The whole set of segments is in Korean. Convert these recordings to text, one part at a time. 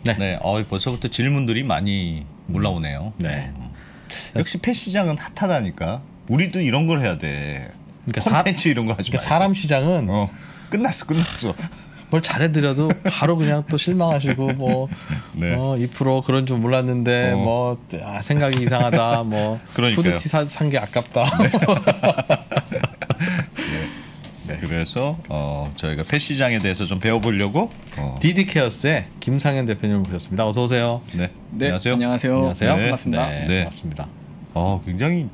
네. 네. 벌써부터 질문들이 많이 올라오네요. 네. 역시 펫 시장은 핫하다니까. 우리도 이런 걸 해야 돼. 그러니까 콘텐츠 이런 거 하지 그러니까 말고. 사람 시장은 끝났어. 뭘 잘해드려도 바로 그냥 또 실망하시고 뭐 네. 2% 그런 줄 몰랐는데 생각이 이상하다 뭐 후드티 산 게 아깝다. 네. 그래서 저희가 펫 시장에 대해서 좀 배워보려고 디디케어스의 김상현 대표님을 모셨습니다. 어서 오세요. 네. 안녕하세요. 안녕하세요. 네. 반갑습니다. 네. 반갑습니다. 굉장히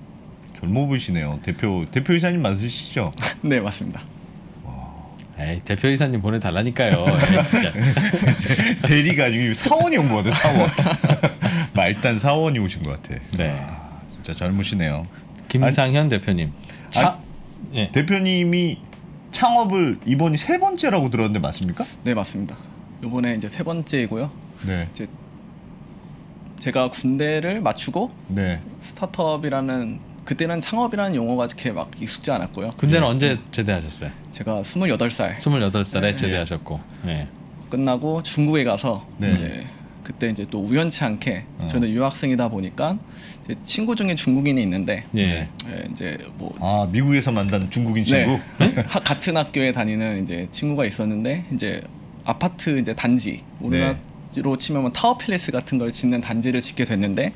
젊어 보이시네요. 대표이사님 맞으시죠? 네, 맞습니다. 에이, 대표이사님 보내달라니까요. 에이, 진짜. 대리가 아니고 사원이 온 것 같아. 사원. 말단 사원이 오신 것 같아. 네. 진짜 젊으시네요. 김상현 대표님. 예. 대표님이 창업을 이번이 3번째라고 들었는데 맞습니까? 네, 맞습니다. 이번에 이제 3번째이고요. 네. 이제 제가 군대를 마치고 네. 스타트업이라는 그때는 창업이라는 용어가 이렇게 막 익숙지 않았고요. 군대는 언제 제대하셨어요? 제가 28살. 28살에 네. 제대하셨고. 네. 끝나고 중국에 가서 네. 이제 그때 이제 또 우연치 않게 저는 유학생이다 보니까 이제 친구 중에 중국인이 있는데 이제 뭐 미국에서 만난 중국인 친구? 네. 같은 학교에 다니는 이제 친구가 있었는데 이제 아파트 이제 단지 우리나라로 치면 뭐 타워 팰리스 같은 걸 짓는 단지를 짓게 됐는데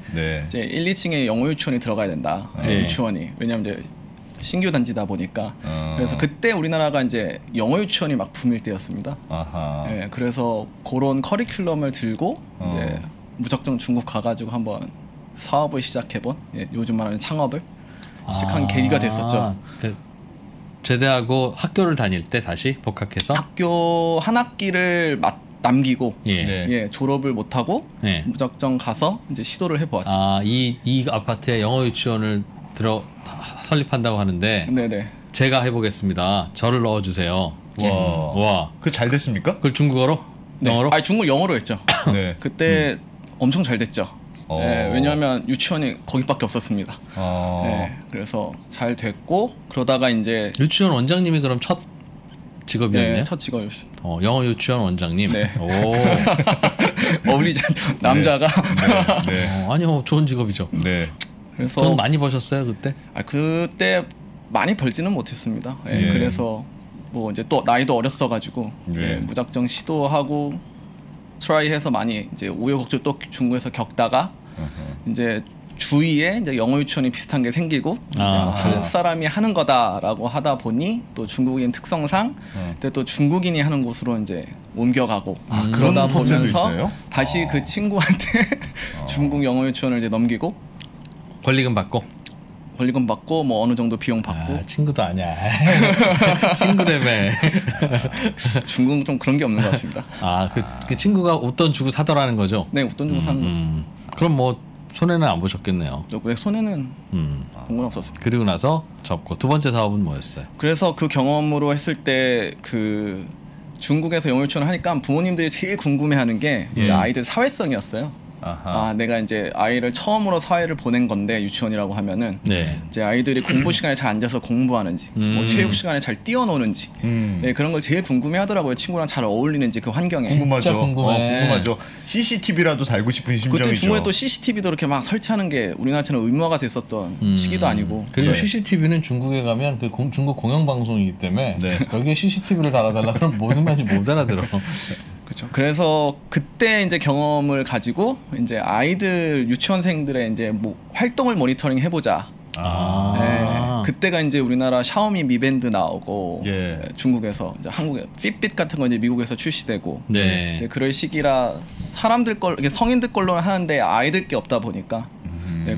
이제 1, 2층에 영어 유치원이 들어가야 된다. 유치원이. 왜냐면 이제 신규 단지다 보니까 그래서 그때 우리나라가 이제 영어 유치원이 막 붐일 때였습니다. 네, 그래서 그런 커리큘럼을 들고 이제 무작정 중국 가가지고 한번 사업을 시작해본 요즘 말하는 창업을 시작한 계기가 됐었죠. 제대하고 학교를 다닐 때 다시 복학해서 학교 한 학기를 남기고 졸업을 못하고 무작정 가서 이제 시도를 해보았죠. 이 아파트에 영어 유치원을 설립한다고 하는데 네네. 제가 해보겠습니다. 저를 넣어주세요. 와. 그거 잘 됐습니까? 그걸 중국어로? 네. 영어로? 중국 영어로 했죠. 네. 그때 엄청 잘 됐죠. 네, 왜냐하면 유치원이 거기밖에 없었습니다. 네, 그래서 잘 됐고 그러다가 이제 유치원 원장님이 그럼 첫 직업이었네요? 네, 첫 직업이었습니다. 영어 유치원 원장님. 네. 오. 어울리지 남자가. 아니요, 좋은 직업이죠. 네. 그래서 돈 많이 버셨어요 그때? 그때 많이 벌지는 못했습니다. 그래서 뭐 이제 또 나이도 어렸어가지고 무작정 시도하고 트라이해서 많이 이제 우여곡절 또 중국에서 겪다가 이제 주위에 이제 영어 유치원이 비슷한 게 생기고 이제 한국 사람이 하는 거다라고 하다 보니 또 중국인 특성상 근데 또 중국인이 하는 곳으로 이제 옮겨가고 그러다 보면서 다시 그 친구한테 중국 영어 유치원을 이제 넘기고 권리금 받고 뭐 어느 정도 비용 받고 친구도 아니야. 친구라며. 중국은 좀 그런 게 없는 것 같습니다. 그 친구가 웃돈 주고 사더라는 거죠? 네, 웃돈 주고 사는 거죠. 그럼 뭐 손해는 안 보셨겠네요. 손해는 본 건 없었습니다. 그리고 나서 접고 두 번째 사업은 뭐였어요? 그래서 그 경험으로 했을 때 그 중국에서 영어 유치원을 하니까 부모님들이 제일 궁금해하는 게 이제 아이들 사회성이었어요. 내가 이제 아이를 처음으로 사회를 보낸 건데 유치원이라고 하면은 이제 아이들이 공부 시간에 잘 앉아서 공부하는지 뭐 체육 시간에 잘 뛰어노는지 그런 걸 제일 궁금해하더라고요. 친구랑 잘 어울리는지 그 환경에. 궁금하죠. 궁금해. 궁금하죠. CCTV라도 달고 싶은 심정이죠. 그때 중국에 또 CCTV도 이렇게 막 설치하는 게 우리나라처럼 의무화가 됐었던 시기도 아니고. 그리고 CCTV는 중국에 가면 그 중국 공영방송이기 때문에 여기에 CCTV를 달아달라 그러면 무슨 말인지 못 알아들어. 그렇죠. 그래서 그때 이제 경험을 가지고 이제 아이들 유치원생들의 이제 뭐 활동을 모니터링 해보자. 그때가 이제 우리나라 샤오미 미밴드 나오고 중국에서 이제 한국에 핏빗 같은 거 이제 미국에서 출시되고 그럴 시기라 사람들 걸 성인들 걸로는 하는데 아이들 게 없다 보니까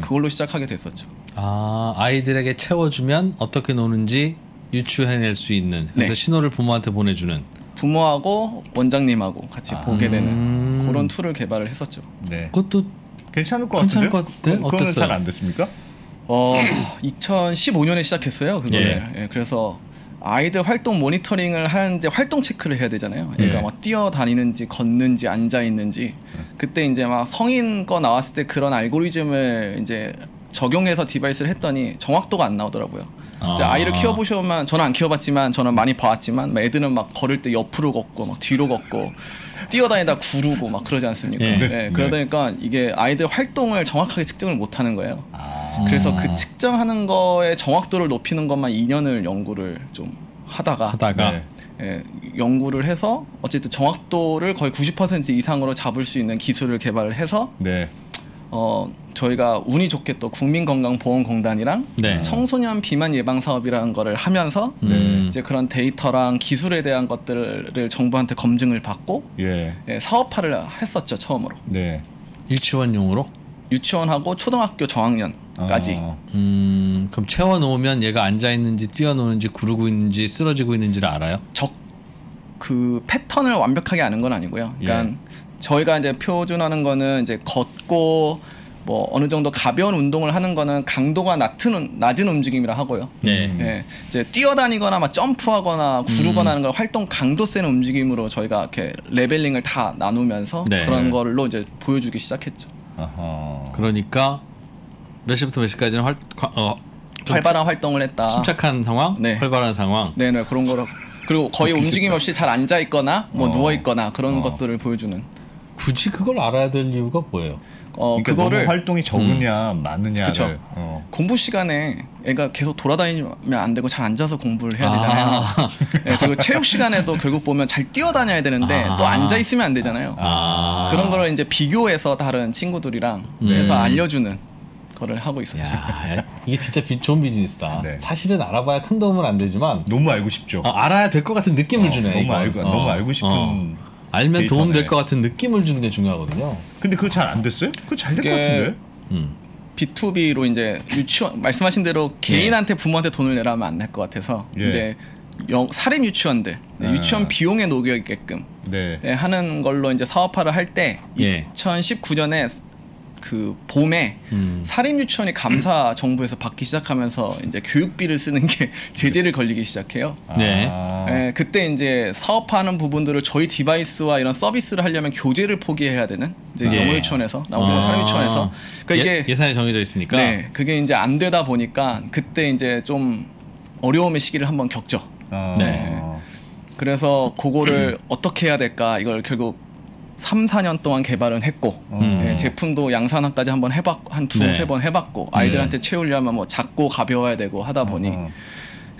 그걸로 시작하게 됐었죠. 아이들에게 채워주면 어떻게 노는지 유추해낼 수 있는 그래서 신호를 부모한테 보내주는. 부모하고 원장님하고 같이 보게 되는 그런 툴을 개발을 했었죠. 그것도 괜찮을 것 같은데? 그거는 잘 안 됐습니까? 2015년에 시작했어요. 그거를. 그래서 아이들 활동 모니터링을 하는데 활동 체크를 해야 되잖아요. 얘가 막 뛰어다니는지 걷는지 앉아 있는지. 그때 이제 막 성인 거 나왔을 때 그런 알고리즘을 이제 적용해서 디바이스를 했더니 정확도가 안 나오더라고요. 이제 아이를 키워보시면 저는 안 키워봤지만 저는 많이 봐왔지만 애들은 막 걸을 때 옆으로 걷고 막 뒤로 걷고 뛰어다니다 구르고 막 그러지 않습니까? 네. 그러다 보니까 이게 아이들 활동을 정확하게 측정을 못하는 거예요. 그래서 그 측정하는 거의 정확도를 높이는 것만 2년을 연구를 좀 하다가 예, 연구를 해서 어쨌든 정확도를 거의 90% 이상으로 잡을 수 있는 기술을 개발을 해서 저희가 운이 좋게 또 국민건강보험공단이랑 청소년 비만 예방 사업이라는 거를 하면서 이제 그런 데이터랑 기술에 대한 것들을 정부한테 검증을 받고 예, 사업화를 했었죠 처음으로. 유치원용으로? 유치원하고 초등학교 저학년까지. 그럼 채워놓으면 얘가 앉아있는지 뛰어노는지 구르고 있는지 쓰러지고 있는지를 알아요? 그 패턴을 완벽하게 아는 건 아니고요. 그러니까 저희가 이제 표준하는 거는 이제 걷고 뭐 어느 정도 가벼운 운동을 하는 거는 강도가 낮은 움직임이라 하고요. 예, 이제 뛰어다니거나 막 점프하거나 구르거나 하는 걸 활동 강도 센 움직임으로 저희가 이렇게 레벨링을 다 나누면서 그런 걸로 이제 보여주기 시작했죠. 그러니까 몇 시부터 몇 시까지는 활발한 활동을 했다. 침착한 상황, 활발한 상황. 네네 그런 거로. 그리고 거의 움직임 없이 잘 앉아 있거나 뭐 누워 있거나 그런 것들을 보여주는. 굳이 그걸 알아야 될 이유가 뭐예요? 그러니까 그거를 너무 활동이 적으냐 많으냐를 공부 시간에 애가 계속 돌아다니면 안 되고 잘 앉아서 공부를 해야 되잖아요. 네, 그리고 체육 시간에도 결국 보면 잘 뛰어다녀야 되는데 또 앉아 있으면 안 되잖아요. 그런 거를 이제 비교해서 다른 친구들이랑 해서 알려주는 거를 하고 있었죠. 이게 진짜 좋은 비즈니스다. 사실은 알아봐야 큰 도움은 안 되지만 너무 알고 싶죠. 알아야 될 것 같은 느낌을 주네. 너무 알고 싶은 알면 도움 될 것 같은 느낌을 주는 게 중요하거든요. 근데 그거 잘 안 됐어요? 그거 잘 될 것 같은데. B2B로 이제 유치원 말씀하신 대로 개인한테 부모한테 돈을 내라 하면 안 될 것 같아서 이제 사립 유치원들 유치원 비용에 녹여 있게끔 하는 걸로 이제 사업화를 할 때 2019년에 그 봄에 사립 유치원이 감사 정부에서 받기 시작하면서 이제 교육비를 쓰는 게 제재를 걸리기 시작해요. 그때 이제 사업화하는 부분들을 저희 디바이스와 이런 서비스를 하려면 교재를 포기해야 되는 이제 영어 유치원에서 나오는 사립 유치원에서 그러니까 이게 예산이 정해져 있으니까 그게 이제 안 되다 보니까 그때 이제 좀 어려움의 시기를 한번 겪죠. 그래서 그거를 어떻게 해야 될까 이걸 결국 3, 4년 동안 개발은 했고 제품도 양산화까지 한번 해봤고 한 두세 번 해봤고 아이들한테 채우려면 뭐 작고 가벼워야 되고 하다 보니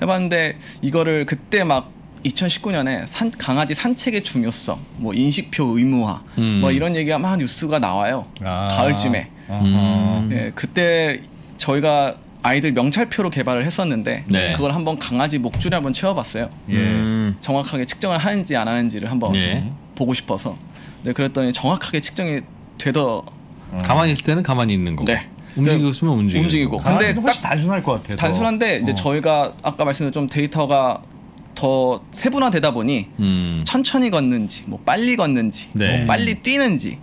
해봤는데 이거를 그때 막 2019년에 강아지 산책의 중요성, 뭐 인식표 의무화, 뭐 이런 얘기가 막 뉴스가 나와요. 가을쯤에. 그때 저희가 아이들 명찰표로 개발을 했었는데 그걸 한번 강아지 목줄에 한번 채워봤어요. 정확하게 측정을 하는지 안 하는지를 한번 보고 싶어서. 그랬더니 정확하게 측정이 되더. 가만히 있을 때는 가만히 있는 거고. 움직이고 있으면 움직이고. 근데 훨씬 단순할 것 같아요. 단순한데 이제 저희가 아까 말씀드린 좀 데이터가 더 세분화되다 보니 천천히 걷는지, 뭐 빨리 걷는지, 뭐 빨리 뛰는지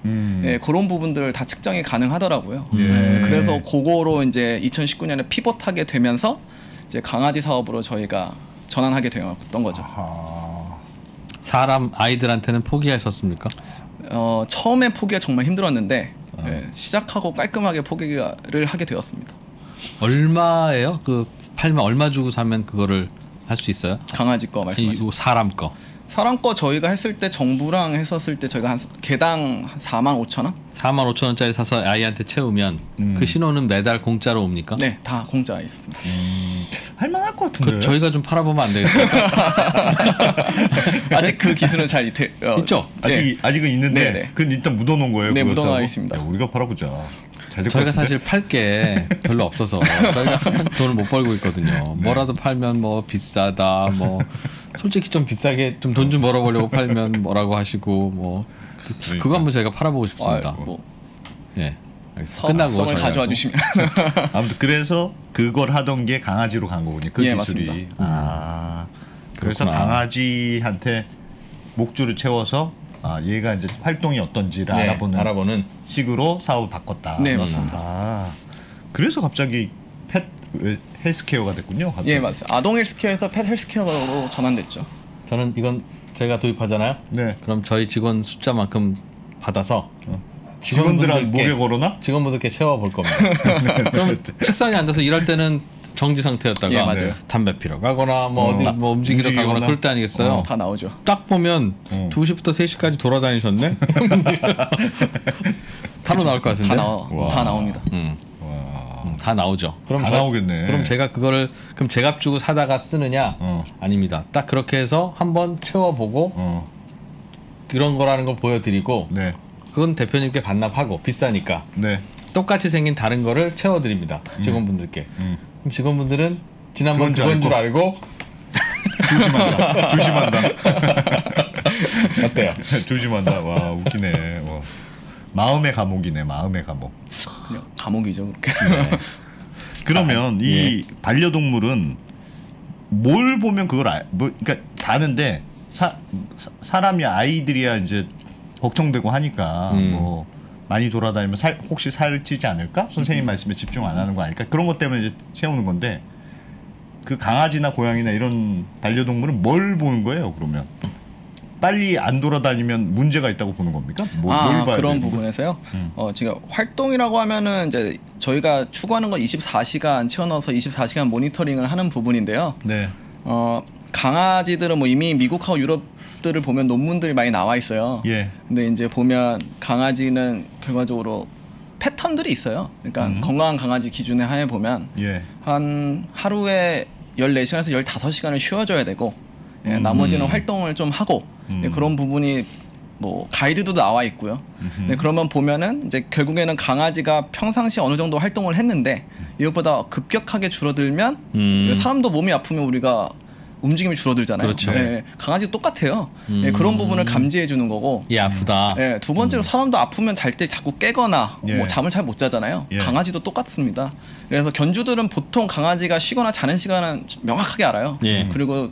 그런 부분들을 다 측정이 가능하더라고요. 그래서 그거로 이제 2019년에 피봇하게 되면서 이제 강아지 사업으로 저희가 전환하게 되었던 거죠. 사람 아이들한테는 포기하셨습니까? 처음에 포기가 정말 힘들었는데 시작하고 깔끔하게 포기를 하게 되었습니다. 얼마예요? 그 팔면 얼마 주고 사면 그거를 할 수 있어요? 강아지 거 말씀하시죠? 사람 거. 사람 거 저희가 했을 때 정부랑 했었을 때 저희가 한 개당 45,000원? 45,000원짜리 사서 아이한테 채우면 그 신호는 매달 공짜로 옵니까? 네, 다 공짜 있습니다. 할만할 것 같은데. 저희가 좀 팔아보면 안 되겠어요? 아직 그 기술은 잘 있죠? 아직은 있는데 그건 일단 묻어놓은 거예요? 네, 묻어놔 있습니다. 야, 우리가 팔아보자. 저희가 사실 팔 게 별로 없어서 저희가 항상 돈을 못 벌고 있거든요. 뭐라도 팔면 뭐 비싸다, 뭐 솔직히 좀 비싸게 좀 돈 좀 벌어보려고 팔면 뭐라고 하시고 뭐 그거 한번 저희가 팔아보고 싶습니다. 끝나고 성을 가져와 주시면. 아무튼 그래서 그걸 하던 게 강아지로 간 거군요. 그 기술이. 맞습니다. 그래서 그렇구나. 강아지한테 목줄을 채워서 얘가 이제 활동이 어떤지를 알아보는 식으로 사업을 바꿨다. 네, 맞습니다. 그래서 갑자기 펫 헬스케어가 됐군요. 갑자기. 예, 맞습니다. 아동 헬스케어에서 펫 헬스케어로 전환됐죠. 저는 이건 저희가 도입하잖아요. 그럼 저희 직원 숫자만큼 받아서 직원들한테 목에 걸어놔? 직원분들께 채워볼 겁니다. 그럼 책상에 앉아서 일할 때는 정지 상태였다가 예, 맞아요. 담배 피러 가거나 뭐 어디 뭐 움직이러 가거나 그럴 때 아니겠어요? 다 나오죠. 딱 보면 2시부터 3시까지 돌아다니셨네. 바로 나올 것 같은데. 다 나옵니다. 다 나오죠. 그럼 다 나오겠네. 그럼 제가 그거를 그럼 제값 주고 사다가 쓰느냐? 아닙니다. 딱 그렇게 해서 한번 채워보고 이런 거라는 걸 보여드리고 네. 그건 대표님께 반납하고 비싸니까 네. 똑같이 생긴 다른 거를 채워드립니다. 직원분들께. 그럼 직원분들은 지난번 그건 줄 알고 조심한다. 어때요? 조심한다. 와 웃기네. 와. 마음의 감옥이네. 마음의 감옥. 그냥 감옥이죠. 그렇게. 그러면 이 반려동물은 뭘 보면 그걸 뭐 그러니까 다는데 사람이 아이들이야 이제 걱정되고 하니까 뭐 많이 돌아다니면 혹시 살찌지 않을까? 선생님 말씀에 집중 안 하는 거 아닐까? 그런 것 때문에 이제 채우는 건데 그 강아지나 고양이나 이런 반려동물은 뭘 보는 거예요? 그러면 빨리 안 돌아다니면 문제가 있다고 보는 겁니까? 뭘 봐야 그런 되는 부분에서요. 제가 활동이라고 하면은 이제 저희가 추구하는 건 24시간 채워넣어서 24시간 모니터링을 하는 부분인데요. 네. 강아지들은 뭐 이미 미국하고 유럽들을 보면 논문들이 많이 나와 있어요. 예. 근데 이제 보면 강아지는 결과적으로 패턴들이 있어요. 그러니까 건강한 강아지 기준에 하에 보면 한 하루에 14시간에서 15시간을 쉬어줘야 되고 나머지는 활동을 좀 하고 그런 부분이 뭐 가이드도 나와 있고요. 그러면 보면은 이제 결국에는 강아지가 평상시 어느 정도 활동을 했는데 이것보다 급격하게 줄어들면 사람도 몸이 아프면 우리가 움직임이 줄어들잖아요. 그렇죠. 강아지 똑같아요. 그런 부분을 감지해 주는 거고. 아프다. 두 번째로 사람도 아프면 잘 때 자꾸 깨거나 뭐 잠을 잘 못 자잖아요. 강아지도 똑같습니다. 그래서 견주들은 보통 강아지가 쉬거나 자는 시간은 명확하게 알아요. 그리고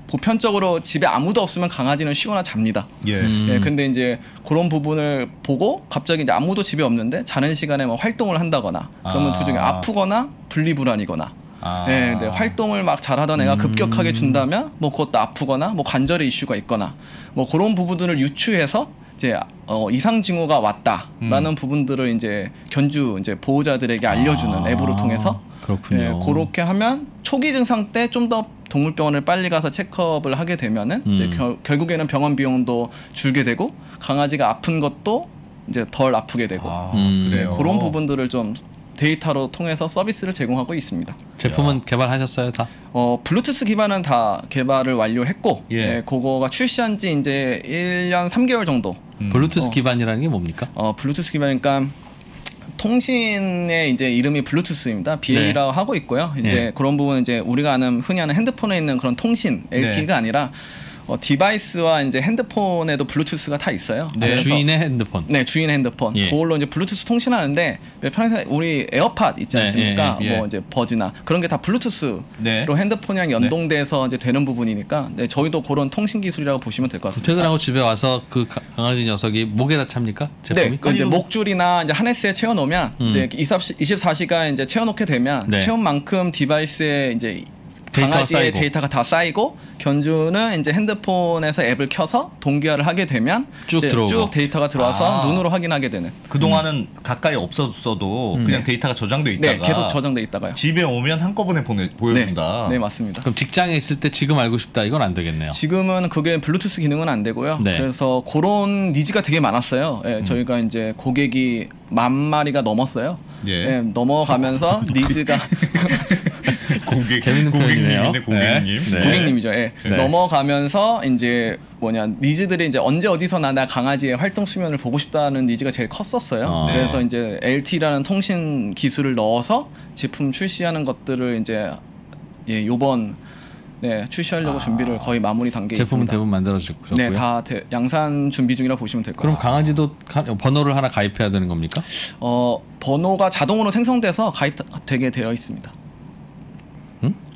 보편적으로 집에 아무도 없으면 강아지는 쉬거나 잡니다. 근데 이제 그런 부분을 보고 갑자기 이제 아무도 집에 없는데 자는 시간에 뭐 활동을 한다거나 그러면 둘 중에 아프거나 분리불안이거나 근데 활동을 막 잘하던 애가 급격하게 준다면 뭐 그것도 아프거나 뭐 관절의 이슈가 있거나 뭐 그런 부분들을 유추해서 이제 이상 징후가 왔다라는 부분들을 이제 견주 이제 보호자들에게 알려주는 앱으로 통해서 그렇군요. 그렇게 하면 초기 증상 때 좀 더 동물병원을 빨리 가서 체크업을 하게 되면은 이제 결국에는 병원 비용도 줄게 되고 강아지가 아픈 것도 이제 덜 아프게 되고 그래요. 그런 부분들을 좀 데이터로 통해서 서비스를 제공하고 있습니다. 제품은 개발하셨어요, 다? 블루투스 기반은 다 개발을 완료했고, 그거가 출시한 지 이제 1년 3개월 정도. 블루투스 기반이라는 게 뭡니까? 블루투스 기반이니까 통신의 이제 이름이 블루투스입니다. BL이라고 하고 있고요. 이제 그런 부분은 이제 우리가 흔히 아는 핸드폰에 있는 그런 통신 LTE가 아니라 디바이스와 이제 핸드폰에도 블루투스가 다 있어요. 주인의 핸드폰. 주인의 핸드폰. 그걸로 이제 블루투스 통신하는데 편에서 우리 에어팟 있지 않습니까? 뭐 이제 버즈나 그런 게 다 블루투스로 핸드폰이랑 연동돼서 이제 되는 부분이니까 저희도 그런 통신 기술이라고 보시면 될 것 같습니다. 퇴근하고 집에 와서 그 강아지 녀석이 목에다 찹니까? 제품이? 이제 목줄이나 이제 하네스에 채워 놓으면 이제 24시간 이제 채워 놓게 되면 채운 만큼 디바이스에 이제 강아지의 데이터가 다 쌓이고 견주는 이제 핸드폰에서 앱을 켜서 동기화를 하게 되면 쭉 데이터가 들어와서 눈으로 확인하게 되는. 그동안은 가까이 없었어도 그냥 데이터가 저장돼 있다가 계속 저장돼 있다가요. 집에 오면 한꺼번에 보여준다. 네, 맞습니다. 그럼 직장에 있을 때 지금 알고 싶다 이건 안 되겠네요. 지금은 그게 블루투스 기능은 안 되고요. 그래서 그런 니즈가 되게 많았어요. 저희가 이제 고객이 10,000마리가 넘었어요. 넘어가면서 니즈가 재밌는 표현이네요. 고객님이죠. 넘어가면서 이제 니즈들이 이제 언제 어디서나 나 강아지의 활동 수면을 보고 싶다는 니즈가 제일 컸었어요. 그래서 이제 LTE라는 통신 기술을 넣어서 제품 출시하는 것들을 이제 요번 출시하려고 준비를 거의 마무리 단계에 제품은 있습니다. 대부분 만들어졌고요. 네, 다 양산 준비 중이라 보시면 될 것 같습니다. 그럼 강아지도 번호를 하나 가입해야 되는 겁니까? 번호가 자동으로 생성돼서 가입되게 되어 있습니다.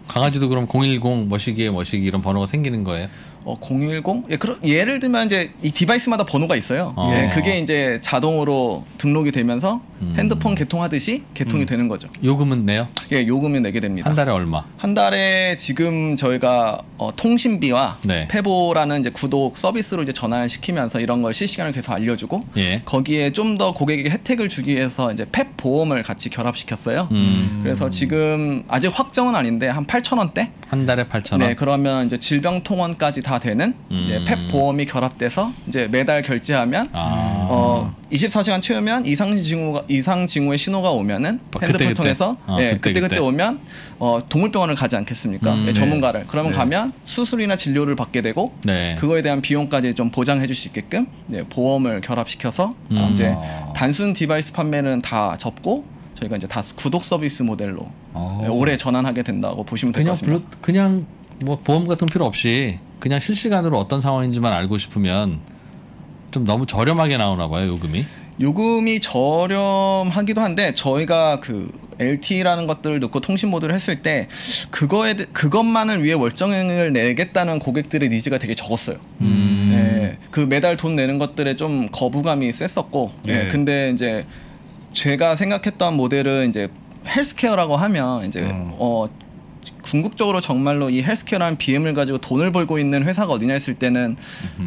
강아지도 그럼 010 머시기에 머시기 이런 번호가 생기는 거예요? 010? 예를 들면 이제 이 디바이스마다 번호가 있어요. 그게 이제 자동으로 등록이 되면서 핸드폰 개통하듯이 개통이 되는 거죠. 요금은 내요? 요금은 내게 됩니다. 한 달에 얼마? 한 달에 지금 저희가 통신비와 네. 페보라는 이제 구독 서비스로 이제 전환을 시키면서 이런 걸 실시간으로 계속 알려주고 예. 거기에 좀 더 고객에게 혜택을 주기 위해서 이제 펩 보험을 같이 결합시켰어요. 그래서 지금 아직 확정은 아닌데 한 8,000원대? 한 달에 8,000원. 네, 그러면 이제 질병통원까지 다 되는 이제 펩 보험이 결합돼서 이제 매달 결제하면 24시간 채우면 이상 징후의 신호가 오면은 핸드폰 통해서 그때 오면 동물병원을 가지 않겠습니까? 전문가를 그러면 가면 수술이나 진료를 받게 되고 그거에 대한 비용까지 좀 보장해줄 수 있게끔 보험을 결합시켜서 이제 단순 디바이스 판매는 다 접고 저희가 이제 다 구독 서비스 모델로 올해 전환하게 된다고 보시면 될 것 같습니다. 그냥 뭐 보험 같은 거 필요 없이 그냥 실시간으로 어떤 상황인지만 알고 싶으면 좀 너무 저렴하게 나오나 봐요, 요금이. 요금이 저렴하기도 한데 저희가 그 LTE라는 것들을 넣고 통신 모드를 했을 때 그것만을 위해 월정액을 내겠다는 고객들의 니즈가 되게 적었어요. 네, 그 매달 돈 내는 것들에 좀 거부감이 셌었고, 네, 근데 이제 제가 생각했던 모델은 이제 헬스케어라고 하면 이제 궁극적으로 정말로 이 헬스케어라는 BM을 가지고 돈을 벌고 있는 회사가 어디냐 했을 때는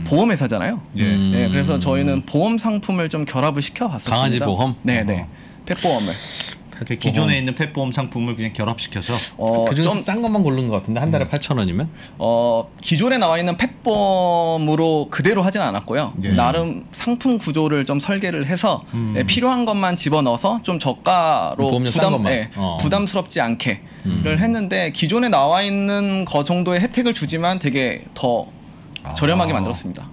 보험회사잖아요. 네, 그래서 저희는 보험 상품을 좀 결합을 시켜봤었습니다. 강아지 보험? 네네. 펫보험을. 기존에 있는 펫보험 상품을 그냥 결합시켜서 그중에서 싼 것만 고른 것 같은데 한 달에 8,000원이면? 기존에 나와 있는 펫보험으로 그대로 하진 않았고요. 나름 상품 구조를 좀 설계를 해서 필요한 것만 집어넣어서 좀 저가로 부담스럽지 않게를 했는데 기존에 나와 있는 거 정도의 혜택을 주지만 되게 더 저렴하게 만들었습니다.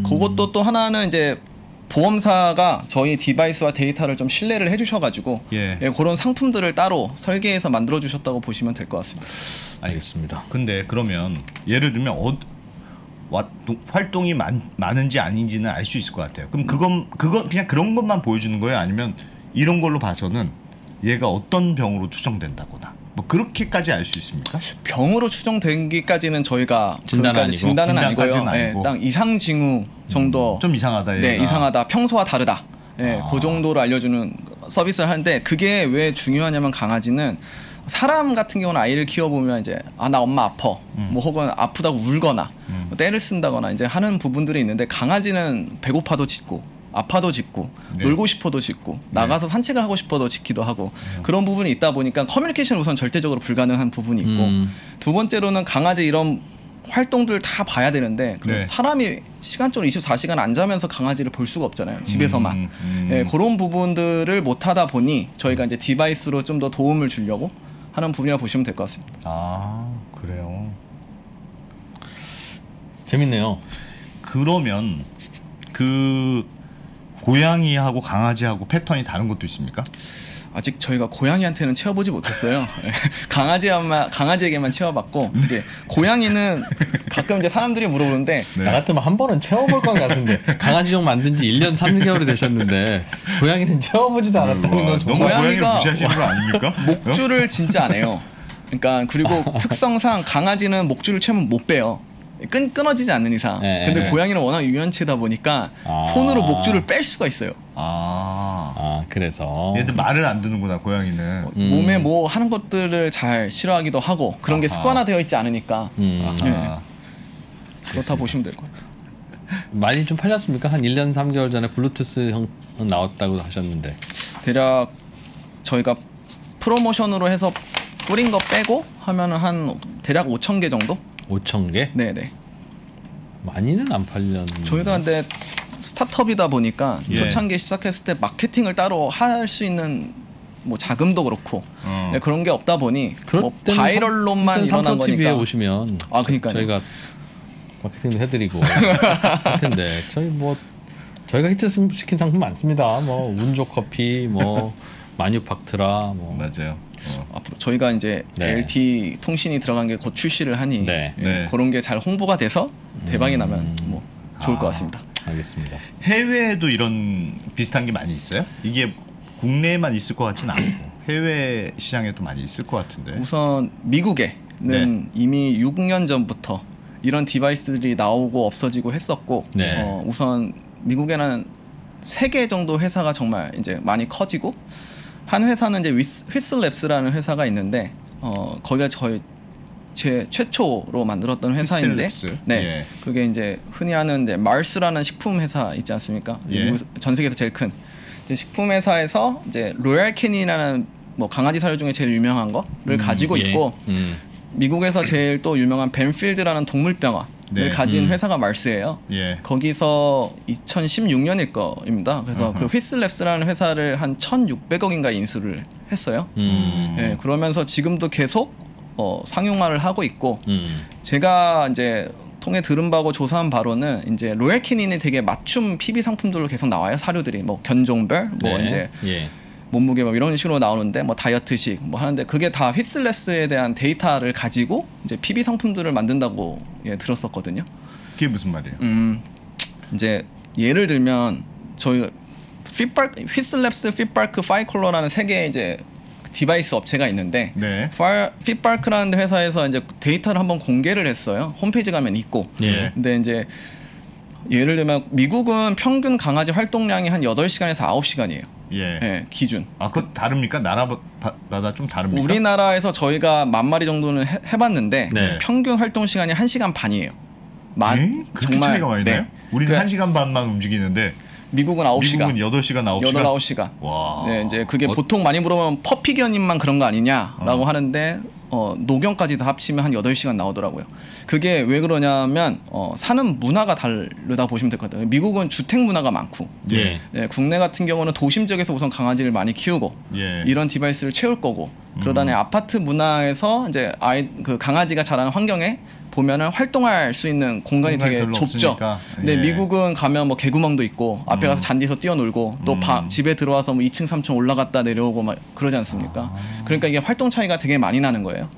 그것도 또 하나는 이제 보험사가 저희 디바이스와 데이터를 좀 신뢰를 해주셔가지고 그런 상품들을 따로 설계해서 만들어주셨다고 보시면 될 것 같습니다. 알겠습니다. 근데 그러면 예를 들면 활동이 많은지 아닌지는 알 수 있을 것 같아요. 그럼 그건 그냥 그런 것만 보여주는 거예요? 아니면 이런 걸로 봐서는 얘가 어떤 병으로 추정된다거나 뭐 그렇게까지 알 수 있습니까? 병으로 추정되기까지는 저희가 진단은 아니고요. 딱 이상 징후 정도 좀 이상하다. 네, 이상하다. 평소와 다르다. 그 정도로 알려주는 서비스를 하는데 그게 왜 중요하냐면 강아지는 사람 같은 경우는 아이를 키워보면 이제 나 엄마 아파 뭐 혹은 아프다고 울거나 뭐 떼를 쓴다거나 이제 하는 부분들이 있는데 강아지는 배고파도 짖고 아파도 짖고 놀고 싶어도 짖고 나가서 산책을 하고 싶어도 짖기도 하고 그런 부분이 있다 보니까 커뮤니케이션 우선 절대적으로 불가능한 부분이 있고 두 번째로는 강아지 이런 활동들 다 봐야 되는데 사람이 시간적으로 24시간 안 자면서 강아지를 볼 수가 없잖아요. 집에서만. 그런 부분들을 못 하다 보니 저희가 이제 디바이스로 좀 더 도움을 주려고 하는 부분이라고 보시면 될 것 같습니다. 아, 그래요. 재밌네요. 그러면 그 고양이하고 강아지하고 패턴이 다른 것도 있습니까? 아직 저희가 고양이한테는 채워보지 못했어요. 강아지에게만 채워봤고 이제 고양이는 가끔 이제 사람들이 물어보는데 나 같으면 한 번은 채워볼 것 같은데 강아지용 만든 지 1년 3개월이 되셨는데 고양이는 채워보지도 않았다는 건 너무 고양이가 무시하시는 거 아닙니까? 목줄을 진짜 안 해요. 그러니까 그리고 특성상 강아지는 목줄을 채우면 못 빼요. 끊어지지 않는 이상. 근데 고양이는 워낙 유연체다 보니까 손으로 목줄을 뺄 수가 있어요. 그래서 얘들 말을 안 듣는구나 고양이는. 몸에 뭐 하는 것들을 잘 싫어하기도 하고 그런 게 습관화되어 있지 않으니까 그렇다 보시면 될 거예요. 많이 좀 팔렸습니까? 한 1년 3개월 전에 블루투스 나왔다고 하셨는데 대략 저희가 프로모션으로 해서 뿌린 거 빼고 하면은 한 대략 5,000개 정도? 5,000개? 네네. 많이는 안 팔렸는데 저희가 근데 스타트업이다 보니까 초창기에 시작했을 때 마케팅을 따로 할 수 있는 뭐 자금도 그렇고 그런 게 없다 보니 뭐 바이럴로만 일어난 거니까. TV에 오시면 그러니까요. 저희가 마케팅도 해드리고 할 텐데 저희가 히트시킨 상품 많습니다. 뭐 운조 커피, 뭐 마뉴팍트라, 뭐 맞아요. 앞으로 저희가 이제 LTE 통신이 들어간 게 곧 출시를 하니 그런 게 잘 홍보가 돼서 대박이 나면 뭐 좋을 것 같습니다. 알겠습니다. 해외에도 이런 비슷한 게 많이 있어요? 이게 국내에만 있을 것 같지는 않고 해외 시장에도 많이 있을 것 같은데. 우선 미국에는 이미 6년 전부터 이런 디바이스들이 나오고 없어지고 했었고 우선 미국에는 3개 정도 회사가 정말 이제 많이 커지고 한 회사는 이제 휘슬랩스라는 회사가 있는데 거기가 저희 제 최초로 만들었던 회사인데, 네, 예. 그게 이제 흔히 하는 이제 마르스라는 식품 회사 있지 않습니까? 예. 전 세계에서 제일 큰 이제 식품 회사에서 이제 로얄 캐닌이라는 뭐 강아지 사료 중에 제일 유명한 거를 가지고 예. 있고, 미국에서 제일 또 유명한 벤필드라는 동물병원을 네. 가진 회사가 마르스예요. 예. 거기서 2016년일 거입니다. 그래서 그 휘슬랩스라는 회사를 한 1,600억인가 인수를 했어요. 예, 그러면서 지금도 계속 상용화를 하고 있고, 제가 이제 통해 들은 바고 조사한 바로는 이제 로얄 캐닌이 되게 맞춤 PB 상품들로 계속 나와요. 사료들이 뭐 견종별, 뭐 네. 이제 예. 몸무게 뭐 이런 식으로 나오는데 뭐 다이어트식 뭐 하는데 그게 다 휘슬레스에 대한 데이터를 가지고 이제 PB 상품들을 만든다고 들었었거든요. 그게 무슨 말이에요? 이제 예를 들면 저희 휘슬랩스, 핏바크, 파이컬러라는 세 개의 이제 디바이스 업체가 있는데, 네. 핏바크라는 회사에서 이제 데이터를 한번 공개를 했어요. 홈페이지 가면 있고. 예. 근데 이제 예를 들면 미국은 평균 강아지 활동량이 한 8시간에서 9시간이에요. 예. 네, 기준. 아, 그거 다릅니까? 나라마다 좀 다릅니까? 우리나라에서 저희가 10,000마리 정도는 해봤는데 네. 평균 활동 시간이 1시간 반이에요. 그렇게 차이가 많이 나요? 우리는 1시간 반만 움직이는데 미국은 9시간. 미국은 8시간, 9시간. 8-9시간. 와. 네, 이제 그게 보통 많이 물어보면 퍼피견님만 그런 거 아니냐라고 하는데 노견까지 다 합치면 한 8시간 나오더라고요. 그게 왜 그러냐면 사는 문화가 다르다 보시면 될 것 같아요. 미국은 주택 문화가 많고, 예. 네, 국내 같은 경우는 도심 지역에서 우선 강아지를 많이 키우고, 예. 이런 디바이스를 채울 거고, 그러다니 아파트 문화에서 이제 그 강아지가 자라는 환경에 보면은 활동할 수 있는 공간이 되게 별로 좁죠. 없으니까. 근데 예. 미국은 가면 뭐 개구멍도 있고 앞에 가서 잔디에서 뛰어놀고 또 집에 들어와서 뭐 2층 3층 올라갔다 내려오고 막 그러지 않습니까? 그러니까 이게 활동 차이가 되게 많이 나는 거예요.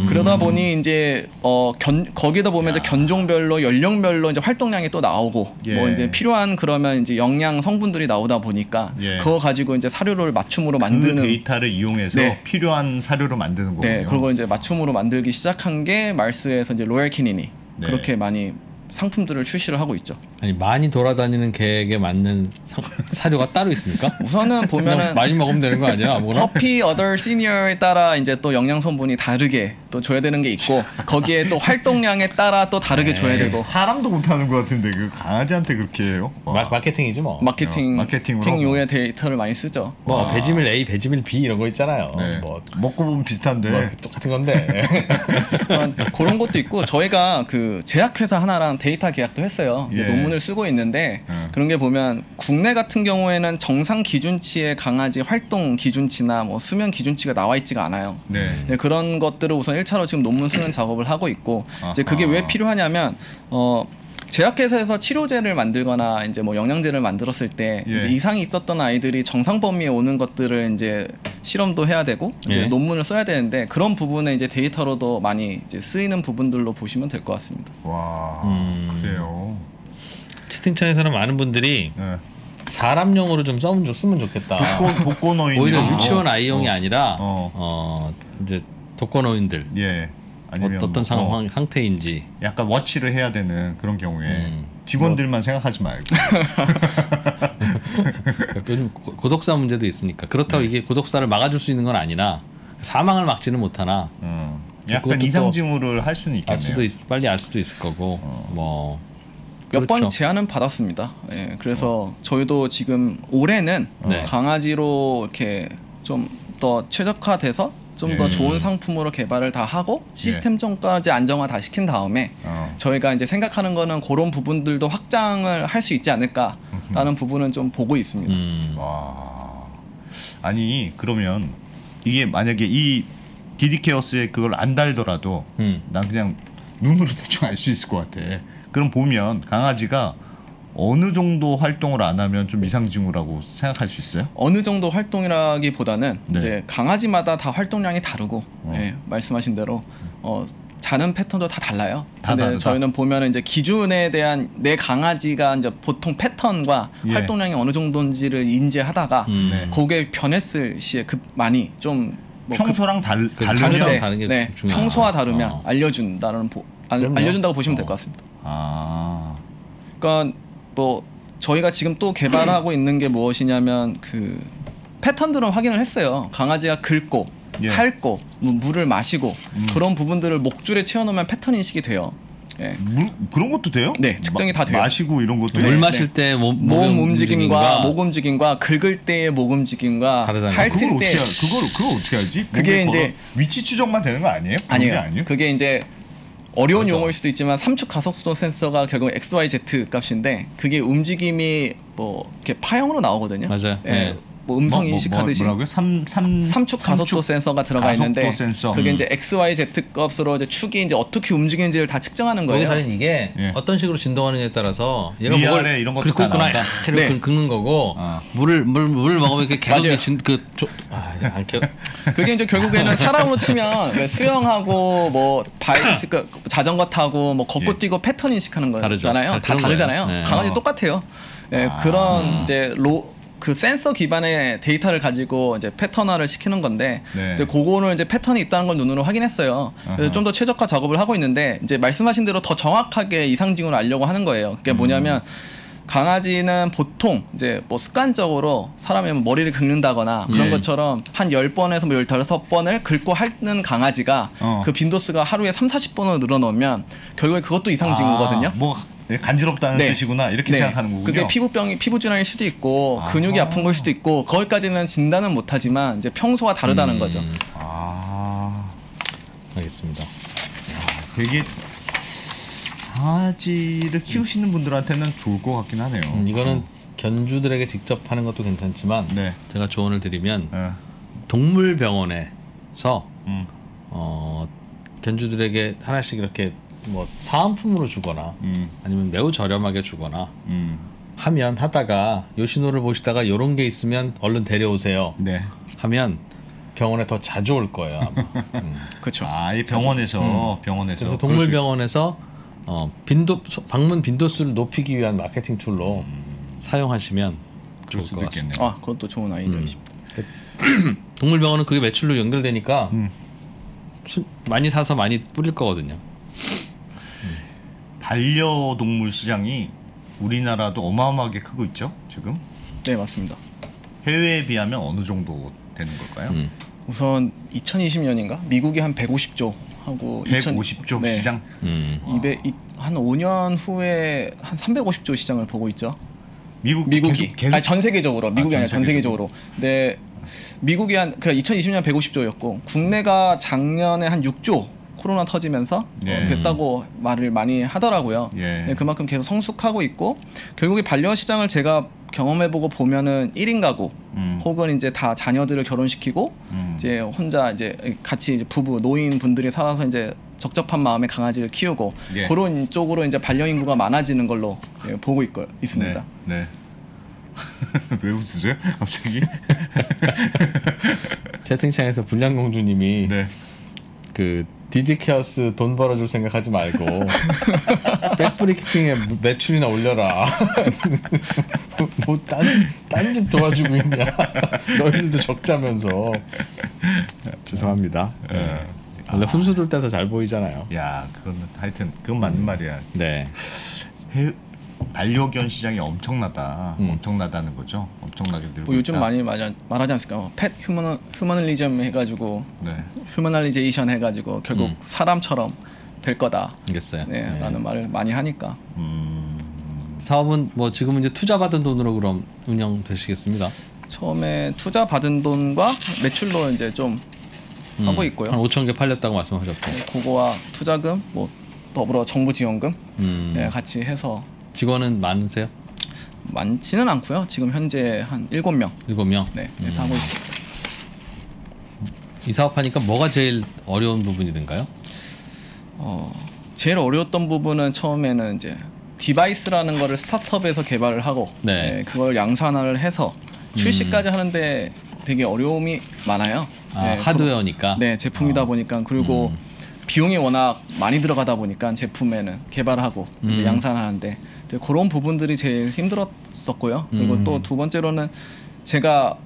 그러다 보니 이제 거기다 보면 이제 견종별로 연령별로 이제 활동량이 또 나오고, 예. 뭐 이제 필요한 그러면 이제 영양 성분들이 나오다 보니까 예. 그거 가지고 이제 사료를 맞춤으로 그 만드는 데이터를 이용해서 네. 필요한 사료를 만드는 거군요. 네, 그리고 이제 맞춤으로 만들기 시작한 게 마르스에서 이제 로얄 캐닌이 네. 그렇게 많이 상품들을 출시를 하고 있죠. 아니 많이 돌아다니는 개에게 맞는 사료가 따로 있습니까? 우선은 보면은 그냥 많이 먹으면 되는 거 아니야? 아무거나? 퍼피, 어덜, 시니어에 따라 이제 또 영양 성분이 다르게 또 줘야 되는 게 있고, 거기에 또 활동량에 따라 또 다르게 줘야 되고. 사람도 못하는 것 같은데 그 강아지한테 그렇게 해요? 마케팅이지 뭐. 마케팅 용의 데이터를 많이 쓰죠. 뭐 와. 배지밀 A, 배지밀 B 이런 거 있잖아요. 네. 뭐 먹고 보면 비슷한데. 뭐 똑같은 건데. 그런 것도 있고, 저희가 그 제약회사 하나랑 데이터 계약도 했어요. 이제 예. 논문을 쓰고 있는데 그런 게 보면 국내 같은 경우에는 정상 기준치의 강아지 활동 기준치나 뭐 수면 기준치가 나와 있지가 않아요. 네. 네, 그런 것들을 우선 1차로 지금 논문 쓰는 작업을 하고 있고, 이제 그게 아하. 왜 필요하냐면 제약회사에서 치료제를 만들거나 이제 뭐 영양제를 만들었을 때 예. 이제 이상이 있었던 아이들이 정상 범위에 오는 것들을 이제 실험도 해야 되고 이제 예. 논문을 써야 되는데, 그런 부분에 이제 데이터로도 많이 이제 쓰이는 부분들로 보시면 될 것 같습니다. 와, 그래요. 채팅창에서는 많은 분들이 네. 사람용으로 좀 쓰면 좋겠다. 독거노인 오히려 유치원 아이용이 아니라 어. 이제 독거노인들 뭐 아니면 어떤 상태인지 약간 워치를 해야 되는 그런 경우에 직원들만 생각하지 말고 요즘 고독사 문제도 있으니까 그렇다고 이게 고독사를 막아줄 수 있는 건 아니나 사망을 막지는 못하나 약간 그것도 이상 징후를 할 수는 있겠네요. 빨리 알 수도 있을 거고 뭐 몇 번 그렇죠. 제안은 받았습니다. 예, 그래서 저희도 지금 올해는 네. 강아지로 이렇게 좀 더 최적화돼서 좀 더 좋은 상품으로 개발을 다 하고 시스템적까지 안정화 다 시킨 다음에 저희가 이제 생각하는 거는 그런 부분들도 확장을 할 수 있지 않을까라는 부분은 좀 보고 있습니다. 와, 아니 그러면 이게 만약에 이 디디케어스에 그걸 안 달더라도 난 그냥 눈으로 대충 알 수 있을 것 같아. 그럼 보면 강아지가 어느 정도 활동을 안 하면 좀 이상 징후라고 생각할 수 있어요? 어느 정도 활동이라기보다는 네. 이제 강아지마다 다 활동량이 다르고 예, 말씀하신 대로 자는 패턴도 다 달라요. 다 근데 다르다. 저희는 보면은 이제 기준에 대한 내 강아지가 이제 보통 패턴과 예. 활동량이 어느 정도인지를 인지하다가 네. 그게 변했을 시에 많이 좀 평소랑 다르면 다르면 다른 게 네, 중요하다. 평소와 다르면 알려준다는 알려준다고 보시면 될 것 같습니다. 그러니까 뭐 저희가 지금 또 개발하고 있는 게 무엇이냐면 그 패턴들은 확인을 했어요. 강아지가 긁고 예. 핥고 물을 마시고 그런 부분들을 목줄에 채워놓으면 패턴 인식이 돼요. 예. 그런 것도 돼요? 네, 측정이 다 돼요. 마시고 이런 것도. 물 마실 때 몸 움직임과 목 움직임과 긁을 때의 목 움직임과 핥을 때 그걸 어떻게 하지? 그게 이제 위치 추적만 되는 거 아니에요? 아니에요. 그게 이제 어려운 용어일 수도 있지만 삼축 가속도 센서가 결국 XYZ 값인데 그게 움직임이 뭐 이렇게 파형으로 나오거든요. 맞아요. 예. 네. 뭐 음성 인식하듯이 뭐라고요? 삼축 가속도 센서가 들어가 있는데 센서. 그게 이제 XYZ 값으로 이제 축이 이제 어떻게 움직이는지를 다 측정하는 거예요. 거기 사실 이게 예. 어떤 식으로 진동하느냐에 따라서 얘가 위아래 이런 것도 다 나온다. 네. 긁는 거고 물을 먹으면 이렇게 계속 그게 이제 결국에는 사람으로 치면 수영하고 뭐 자전거 타고 뭐 걷고 예. 뛰고 패턴 인식하는 거잖아요. 다 그런 다르잖아요. 거예요. 네. 강아지 똑같아요. 예, 그런 이제 그 센서 기반의 데이터를 가지고 이제 패턴화를 시키는 건데, 네. 근데 그거는 이제 패턴이 있다는 걸 눈으로 확인했어요. 그래서 좀 더 최적화 작업을 하고 있는데, 이제 말씀하신 대로 더 정확하게 이상 징후를 알려고 하는 거예요. 그게 뭐냐면 강아지는 보통 이제 뭐 습관적으로 사람이 머리를 긁는다거나 그런 것처럼 한 10번에서 뭐 15번을 긁고 핥는 강아지가 그 빈도수가 하루에 30-40번으로 늘어놓으면 결국에 그것도 이상 징후거든요. 뭐 간지럽다는 뜻이구나 이렇게 생각하는 거군요. 그게 피부 질환일 수도 있고 근육이 아픈 걸 수도 있고 거기까지는 진단은 못하지만 이제 평소와 다르다는 거죠. 알겠습니다. 되게 강아지를 키우시는 분들한테는 좋을 것 같긴 하네요. 이거는 견주들에게 직접 하는 것도 괜찮지만 네. 제가 조언을 드리면 동물병원에서 견주들에게 하나씩 이렇게 뭐 사은품으로 주거나 아니면 매우 저렴하게 주거나 하면 하다가 요시노를 보시다가 이런 게 있으면 얼른 데려오세요. 네. 하면 병원에 더 자주 올 거예요. 아마. 그렇죠. 이 병원에서 그래서 동물병원에서 방문 빈도수를 높이기 위한 마케팅 툴로 사용하시면 좋을 것 같습니다. 그것도 좋은 아이디어이십니다. 동물병원은 그게 매출로 연결되니까 많이 사서 많이 뿌릴 거거든요. 반려동물 시장이 우리나라도 어마어마하게 크고 있죠, 지금? 네, 맞습니다. 해외에 비하면 어느 정도 되는 걸까요? 우선 2020년인가 미국이 한 150조 하고 150조 네. 시장. 한 5년 후에 한 350조 시장을 보고 있죠. 미국이 계속? 아니, 전 세계적으로 미국이 아니라 전 세계적으로. 네, 미국이 한 2020년 150조였고 국내가 작년에 한 6조 코로나 터지면서 됐다고 말을 많이 하더라고요. 네, 그만큼 계속 성숙하고 있고 결국에 반려 시장을 제가 경험해보고 보면은 1인 가구 혹은 이제 다 자녀들을 결혼시키고 이제 혼자 이제 같이 이제 부부 노인 분들이 살아서 이제 적접한 마음의 강아지를 키우고 그런 쪽으로 이제 반려 인구가 많아지는 걸로 보고 있습니다. 네. 왜 웃으세요? 갑자기? 채팅창에서 불량공주님이 그 디디케어스 돈 벌어줄 생각하지 말고 백브리킹에 매출이나 올려라. 뭐 딴 집 도와주고 있냐. 너희들도 적자면서. 죄송합니다. 원래 훈수들 때도 잘 보이잖아요. 야, 그건 하여튼 그건 맞는 말이야. 네. 반려견 시장이 엄청나다는 거죠. 엄청나게 늘고 요즘 있다. 많이 말하지 않습니까? 펫 휴머널리즘 해가지고 휴머널리제이션 해가지고 결국 사람처럼 될 거다. 알겠어요. 라는 말을 많이 하니까. 사업은 뭐 지금은 이제 투자 받은 돈으로 그럼 운영되시겠습니다. 처음에 투자 받은 돈과 매출로 이제 좀 하고 있고요. 한 5천 개 팔렸다고 말씀하셨고. 그거와 투자금, 뭐 더불어 정부 지원금 같이 해서. 직원은 많으세요? 많지는 않고요. 지금 현재 한 7명. 7명? 네, 그래서 하고 있습니다. 이 사업하니까 뭐가 제일 어려운 부분이든가요? 제일 어려웠던 부분은 처음에는 이제 디바이스라는 거를 스타트업에서 개발을 하고 그걸 양산화를 해서 출시까지 하는데 되게 어려움이 많아요. 하드웨어니까? 네, 제품이다 보니까. 그리고 비용이 워낙 많이 들어가다 보니까 제품에는 개발하고 이제 양산하는데 그런 부분들이 제일 힘들었었고요. 그리고 또 두 번째로는 제가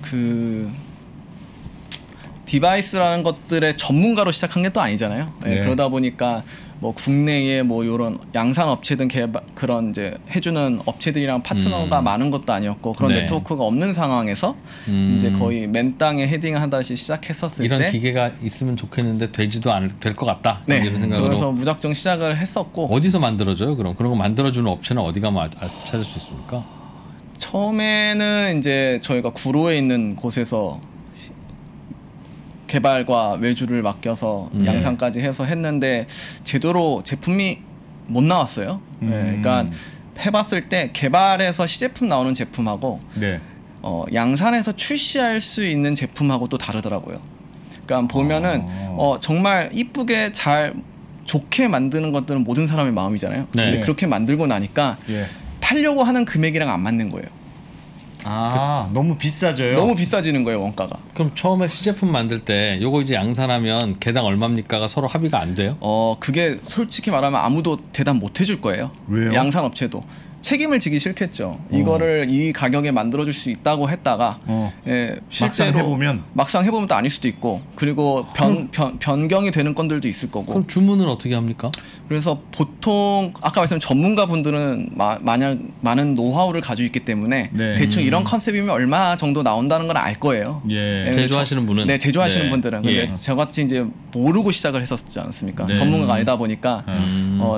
그 디바이스라는 것들의 전문가로 시작한 게 또 아니잖아요. 그러다 보니까 뭐 국내에 뭐 이런 양산 업체든 그런 이제 해주는 업체들이랑 파트너가 많은 것도 아니었고 그런 네. 네트워크가 없는 상황에서 이제 거의 맨 땅에 헤딩을 하다시 시작했었을 이런 때 기계가 있으면 좋겠는데 되지도 않을 될 것 같다. 네. 이런 생각으로. 그래서 무작정 시작을 했었고 어디서 만들어져요? 그럼 그런 거 만들어주는 업체는 어디 가면 찾을 수 있습니까? 처음에는 이제 저희가 구로에 있는 곳에서 개발과 외주를 맡겨서 양산까지 해서 했는데 제대로 제품이 못 나왔어요. 네, 그러니까 해봤을 때 개발해서 시제품 나오는 제품하고 네. 양산해서 출시할 수 있는 제품하고 또 다르더라고요. 그러니까 보면은 정말 이쁘게 잘 좋게 만드는 것들은 모든 사람의 마음이잖아요. 네. 근데 그렇게 만들고 나니까 예. 팔려고 하는 금액이랑 안 맞는 거예요. 너무 비싸져요. 너무 비싸지는 거예요, 원가가. 그럼 처음에 시제품 만들 때 요거 이제 양산하면 개당 얼마입니까가 서로 합의가 안 돼요? 그게 솔직히 말하면 아무도 대답 못 해줄 거예요. 왜요? 양산 업체도 책임을 지기 싫겠죠. 이거를 이 가격에 만들어줄 수 있다고 했다가 실제로 막상 해보면 또 아닐 수도 있고 그리고 변경이 되는 건들도 있을 거고. 그럼 주문은 어떻게 합니까? 그래서 보통 아까 말씀드린 전문가분들은 많은 노하우를 가지고 있기 때문에 네. 대충 이런 컨셉이면 얼마 정도 나온다는 걸 알 거예요. 예. 제조하시는 분은? 네, 제조하시는 네. 분들은. 근데 예. 저같이 이제 모르고 시작을 했었지 않습니까? 네. 전문가가 아니다 보니까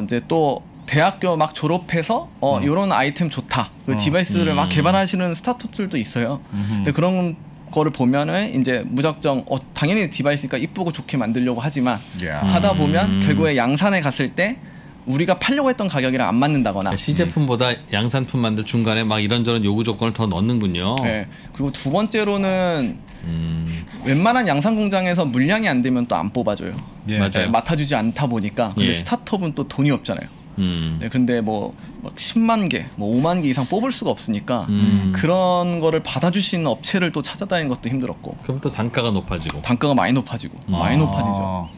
이제 또 대학교 막 졸업해서 이런 아이템 좋다. 그 디바이스를 막 개발하시는 스타트업들도 있어요. 근데 그런 거를 보면은 이제 무작정 당연히 디바이스니까 이쁘고 좋게 만들려고 하지만 하다 보면 결국에 양산에 갔을 때 우리가 팔려고 했던 가격이랑 안 맞는다거나 시제품보다 양산품 만들 중간에 막 이런저런 요구 조건을 더 넣는군요. 네. 그리고 두 번째로는 웬만한 양산 공장에서 물량이 안 되면 또 안 뽑아줘요. 예. 맞아요. 맡아주지 않다 보니까. 근데 예. 스타트업은 또 돈이 없잖아요. 네, 근데 뭐 막 10만 개, 뭐 5만 개 이상 뽑을 수가 없으니까 그런 거를 받아줄 수 있는 업체를 또 찾아다니는 것도 힘들었고. 그럼 또 단가가 높아지고. 단가가 많이 높아지고 많이 높아지죠.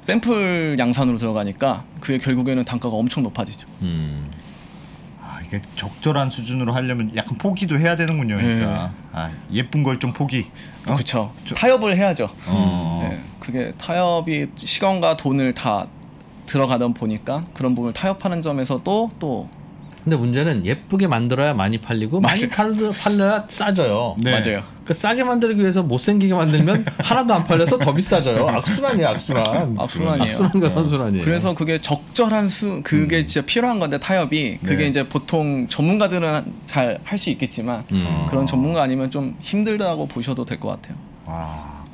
샘플 양산으로 들어가니까 그게 결국에는 단가가 엄청 높아지죠. 이게 적절한 수준으로 하려면 약간 포기도 해야 되는군요. 그러니까 예쁜 걸 좀 포기. 그렇죠. 타협을 해야죠. 네, 그게 타협이 시간과 돈을 다 들어가다 보니까 그런 부분을 타협하는 점에서도 또 근데 문제는 예쁘게 만들어야 많이 팔리고 많이 팔려야 싸져요. 네. 맞아요. 그 싸게 만들기 위해서 못생기게 만들면 하나도 안 팔려서 더 비싸져요. 악순환이에요, 악순환. 악순환이에요. 악순환과 선순환이에요. 그래서 그게 적절한 그게 진짜 필요한 건데 타협이 그게 이제 보통 전문가들은 잘 할 수 있겠지만 그런 전문가 아니면 좀 힘들다고 보셔도 될 것 같아요.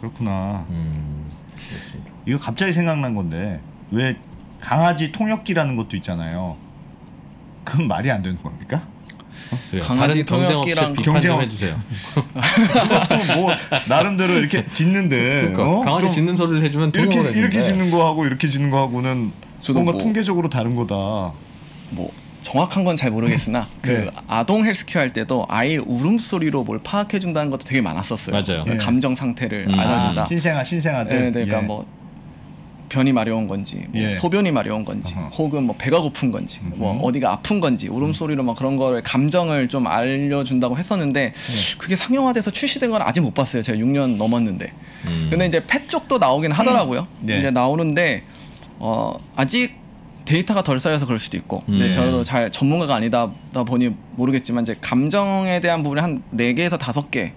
그렇구나. 그렇습니다. 이거 갑자기 생각난 건데 왜 강아지 통역기라는 것도 있잖아요. 그건 말이 안 되는 겁니까? 강아지 통역기랑 비판 좀 해주세요. 뭐 나름대로 이렇게 짓는데 그러니까 강아지 짖는 소리를 해주면 이렇게 짖는 거 하고 이렇게 짖는 거 하고는 뭔가 뭐 통계적으로 다른 거다. 뭐 정확한 건 잘 모르겠으나 그 아동 헬스케어 할 때도 아이 울음소리로 뭘 파악해 준다는 것도 되게 많았었어요. 맞아요. 그 감정 상태를 알려준다. 신생아들. 네, 그러니까 뭐 변이 마려운 건지, 뭐 소변이 마려운 건지, 혹은 뭐 배가 고픈 건지, 뭐 어디가 아픈 건지, 울음소리로 막 그런 거를 감정을 좀 알려준다고 했었는데 그게 상용화돼서 출시된 건 아직 못 봤어요. 제가 6년 넘었는데. 근데 이제 펫 쪽도 나오긴 하더라고요. 이제 나오는데 아직 데이터가 덜 쌓여서 그럴 수도 있고, 근데 저도 잘 전문가가 아니다 보니 모르겠지만 이제 감정에 대한 부분이 한 4개에서 5개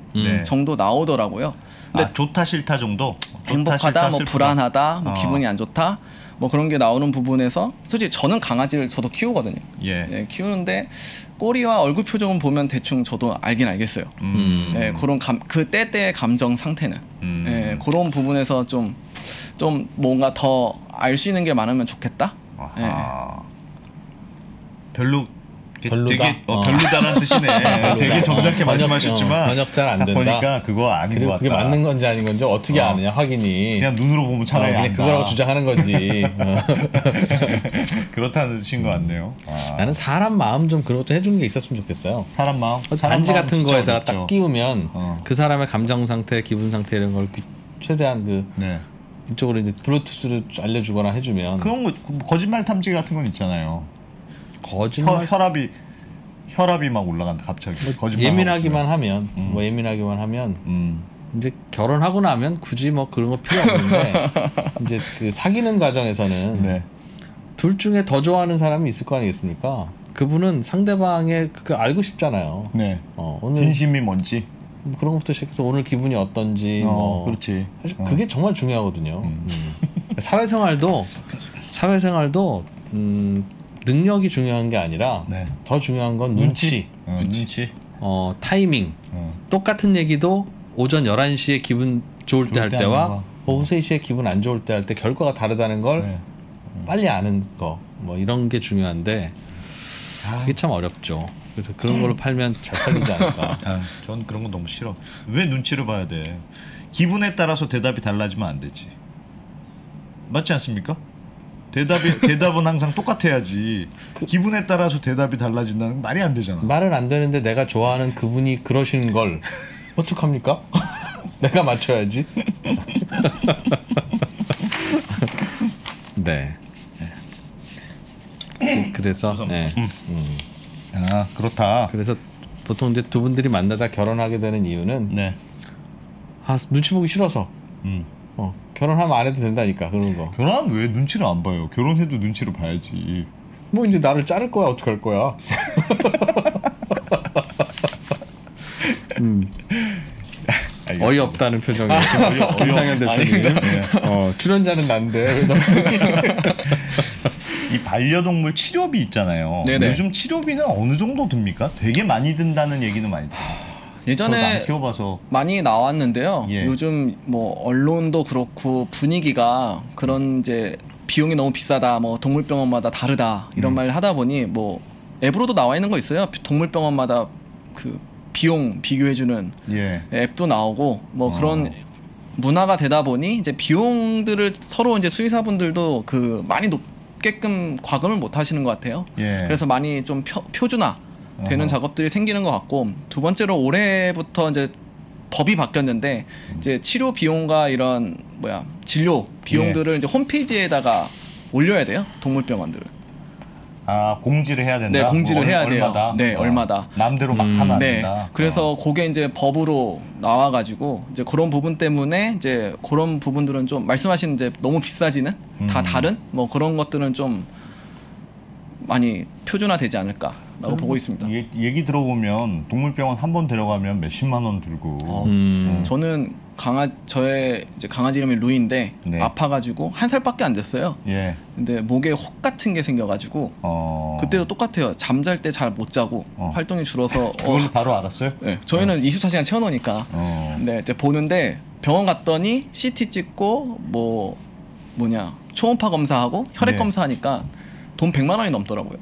정도 나오더라고요. 근데 좋다 싫다 정도? 행복하다, 싫다, 뭐 슬프다. 불안하다, 뭐 기분이 안 좋다, 뭐 그런 게 나오는 부분에서 솔직히 저는 강아지를 저도 키우거든요. 네, 키우는데 꼬리와 얼굴 표정은 보면 대충 저도 알긴 알겠어요. 네, 그런 그 때때의 감정 상태는 네, 그런 부분에서 좀 뭔가 더 알 수 있는 게 많으면 좋겠다. 네. 별로다. 되게 별로다라는 뜻이네. 되게 점잖게 말씀하셨지만 번역 잘 안 된다. 보니까 그거 아닌 것 같다. 그게 맞는 건지 아닌 건지 어떻게 아느냐 확인이. 그냥 눈으로 보면 차라리 그냥 안다. 그거라고 주장하는 거지. 그렇다는 뜻인 것 같네요. 나는 사람 마음 좀 그런 것도 해주는 게 있었으면 좋겠어요. 사람 마음? 반지 같은 거에다가 어렵죠. 딱 끼우면 그 사람의 감정 상태, 기분 상태 이런 걸 최대한 이쪽으로 이제 블루투스를 알려주거나 해주면. 그런 거 거짓말 탐지 같은 건 있잖아요. 거짓말. 혈압이 막 올라간다 갑자기. 거짓말 예민하기만 하면 예민하기만 하면 이제 결혼하고 나면 굳이 뭐 그런 거 필요 없는데 이제 그 사귀는 과정에서는 둘 중에 더 좋아하는 사람이 있을 거 아니겠습니까? 그분은 상대방의 그거 알고 싶잖아요. 네. 오늘 진심이 뭔지 그런 것부터 시작해서 오늘 기분이 어떤지 뭐 그렇지. 사실 그게 정말 중요하거든요. 사회생활도 능력이 중요한 게 아니라 네. 더 중요한 건 눈치. 눈치. 타이밍. 똑같은 얘기도 오전 11시에 기분 좋을 때 할 때와 오후 3시에 기분 안 좋을 때 할 때 결과가 다르다는 걸 빨리 아는 거. 뭐 이런 게 중요한데 그게 참 어렵죠. 그래서 그런 걸로 팔면 잘 팔리지 않을까. 전 그런 거 너무 싫어. 왜 눈치를 봐야 돼? 기분에 따라서 대답이 달라지면 안 되지. 맞지 않습니까? 대답은 항상 똑같아야지. 기분에 따라서 대답이 달라진다는 건 말이 안 되잖아. 말은 안 되는데 내가 좋아하는 그분이 그러시는 걸 어떡합니까? 내가 맞춰야지. 네. 그래서 그렇다. 그래서 보통 이제 두 분들이 만나다 결혼하게 되는 이유는 눈치 보기 싫어서 결혼하면 안 해도 된다니까 그런 거. 결혼하면 왜 눈치를 안 봐요? 결혼해도 눈치를 봐야지. 뭐 이제 나를 자를 거야 어떡할 거야. 어이없다는 표정이 김상현 대표님. 출연자는 난데 이 반려동물 치료비 있잖아요. 네네. 요즘 치료비는 어느 정도 듭니까? 되게 많이 든다는 얘기는 많이 들어요. 예전에 안 키워봐서 많이 나왔는데요. 예. 요즘 뭐 언론도 그렇고 분위기가 그런 이제 비용이 너무 비싸다, 뭐 동물병원마다 다르다 이런 말 하다 보니 뭐 앱으로도 나와 있는 거 있어요. 동물병원마다 그 비용 비교해주는 앱도 나오고 뭐 그런 문화가 되다 보니 이제 비용들을 서로 이제 수의사분들도 그 많이 높게끔 과금을 못 하시는 것 같아요. 그래서 많이 좀 표준화 되는 작업들이 생기는 것 같고, 두 번째로 올해부터 이제 법이 바뀌었는데 이제 치료 비용과 이런 진료 비용들을 이제 홈페이지에다가 올려야 돼요. 동물병원들은. 공지를 해야 된다. 네, 공지를 해야 돼요. 얼마다. 네, 얼마다. 남대로 막 하면 안 된다. 그래서 그게 이제 법으로 나와가지고 이제 그런 부분 때문에 이제 그런 부분들은 좀 말씀하신 이제 너무 비싸지는 다 다른 뭐 그런 것들은 좀 많이 표준화되지 않을까라고 보고 있습니다. 얘기 들어보면 동물병원 한 번 데려가면 몇십만 원 들고. 저는 저의 이제 강아지 이름이 루이인데 아파가지고 1살밖에 안 됐어요. 근데 목에 혹 같은 게 생겨가지고 그때도 똑같아요. 잠잘 때 잘 못 자고 활동이 줄어서 그걸 바로 알았어요? 네, 저희는 24시간 채워놓으니까. 네, 이제 보는데 병원 갔더니 CT 찍고 초음파 검사하고 혈액 검사하니까 돈 100만 원이 넘더라고요.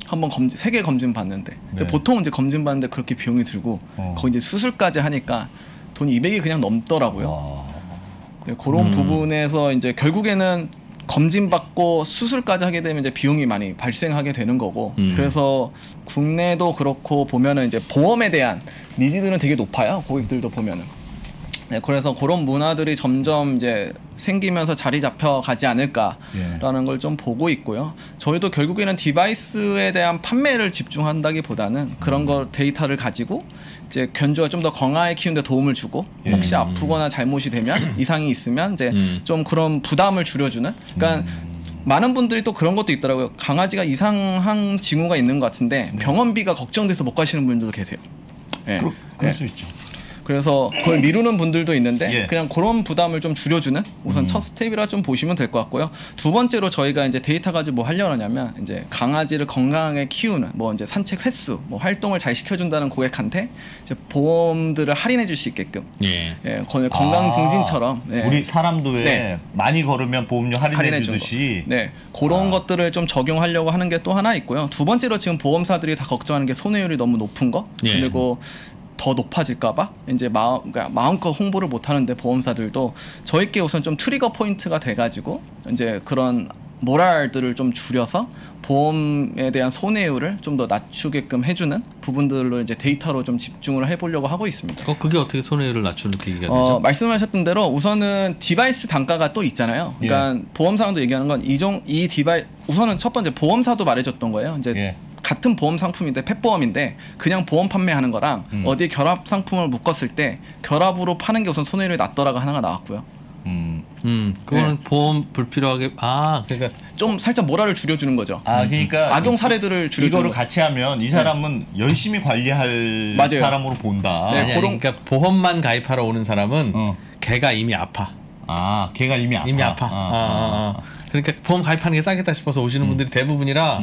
한번 3개 검진 받는데 보통 이제 검진 받는데 그렇게 비용이 들고 거기 이제 수술까지 하니까 돈이 200이 그냥 넘더라고요. 그런 부분에서 이제 결국에는 검진 받고 수술까지 하게 되면 이제 비용이 많이 발생하게 되는 거고, 그래서 국내도 그렇고 보면은 이제 보험에 대한 니즈들은 되게 높아요. 고객들도 보면은. 네, 그래서 그런 문화들이 점점 이제 생기면서 자리 잡혀 가지 않을까라는 걸 좀 보고 있고요. 저희도 결국에는 디바이스에 대한 판매를 집중한다기보다는 그런 거 데이터를 가지고 이제 견주가 좀 더 건강하게 키우는데 도움을 주고, 혹시 아프거나 잘못이 되면 이상이 있으면 이제 좀 그런 부담을 줄여주는. 그러니까 많은 분들이 또 그런 것도 있더라고요. 강아지가 이상한 징후가 있는 것 같은데 병원비가 걱정돼서 못 가시는 분들도 계세요. 그럴 수 있죠. 그래서 그걸 미루는 분들도 있는데 그냥 그런 부담을 좀 줄여주는 우선 첫 스텝이라 좀 보시면 될 것 같고요. 두 번째로 저희가 이제 데이터 가지고 뭐 하려고 하냐면 이제 강아지를 건강하게 키우는 뭐 이제 산책 횟수, 뭐 활동을 잘 시켜준다는 고객한테 이제 보험들을 할인해 줄 수 있게끔 건강 증진처럼 우리 사람도 왜 많이 걸으면 보험료 할인해 주듯이 그런 것들을 좀 적용하려고 하는 게 또 하나 있고요. 두 번째로 지금 보험사들이 다 걱정하는 게 손해율이 너무 높은 거, 그리고 더 높아질까봐 이제 마음껏 홍보를 못 하는데 보험사들도 저희께 우선 좀 트리거 포인트가 돼가지고 이제 그런 모랄들을 좀 줄여서 보험에 대한 손해율을 좀 더 낮추게끔 해주는 부분들로 이제 데이터로 좀 집중을 해보려고 하고 있습니다. 그게 어떻게 손해율을 낮추는 계기가 되죠? 말씀하셨던 대로 우선은 디바이스 단가가 또 있잖아요. 그러니까 보험사랑도 얘기하는 건 이 디바이스 우선은 첫 번째 보험사도 말해줬던 거예요. 이제 같은 보험 상품인데 펫보험인데 그냥 보험 판매하는 거랑 어디에 결합 상품을 묶었을 때 결합으로 파는 게 우선 손해율이 낮더라가 하나가 나왔고요. 그거는 보험 불필요하게 그러니까 좀 살짝 모라를 줄여주는 거죠. 그러니까 악용 사례들을 줄여주는 이거를 같이 하면 이 사람은 열심히 관리할 맞아요. 사람으로 본다. 네, 아니, 그러니까 보험만 가입하러 오는 사람은 걔가 이미 아파. 걔가 이미 아파. 그러니까 보험 가입하는 게 싸겠다 싶어서 오시는 분들이 대부분이라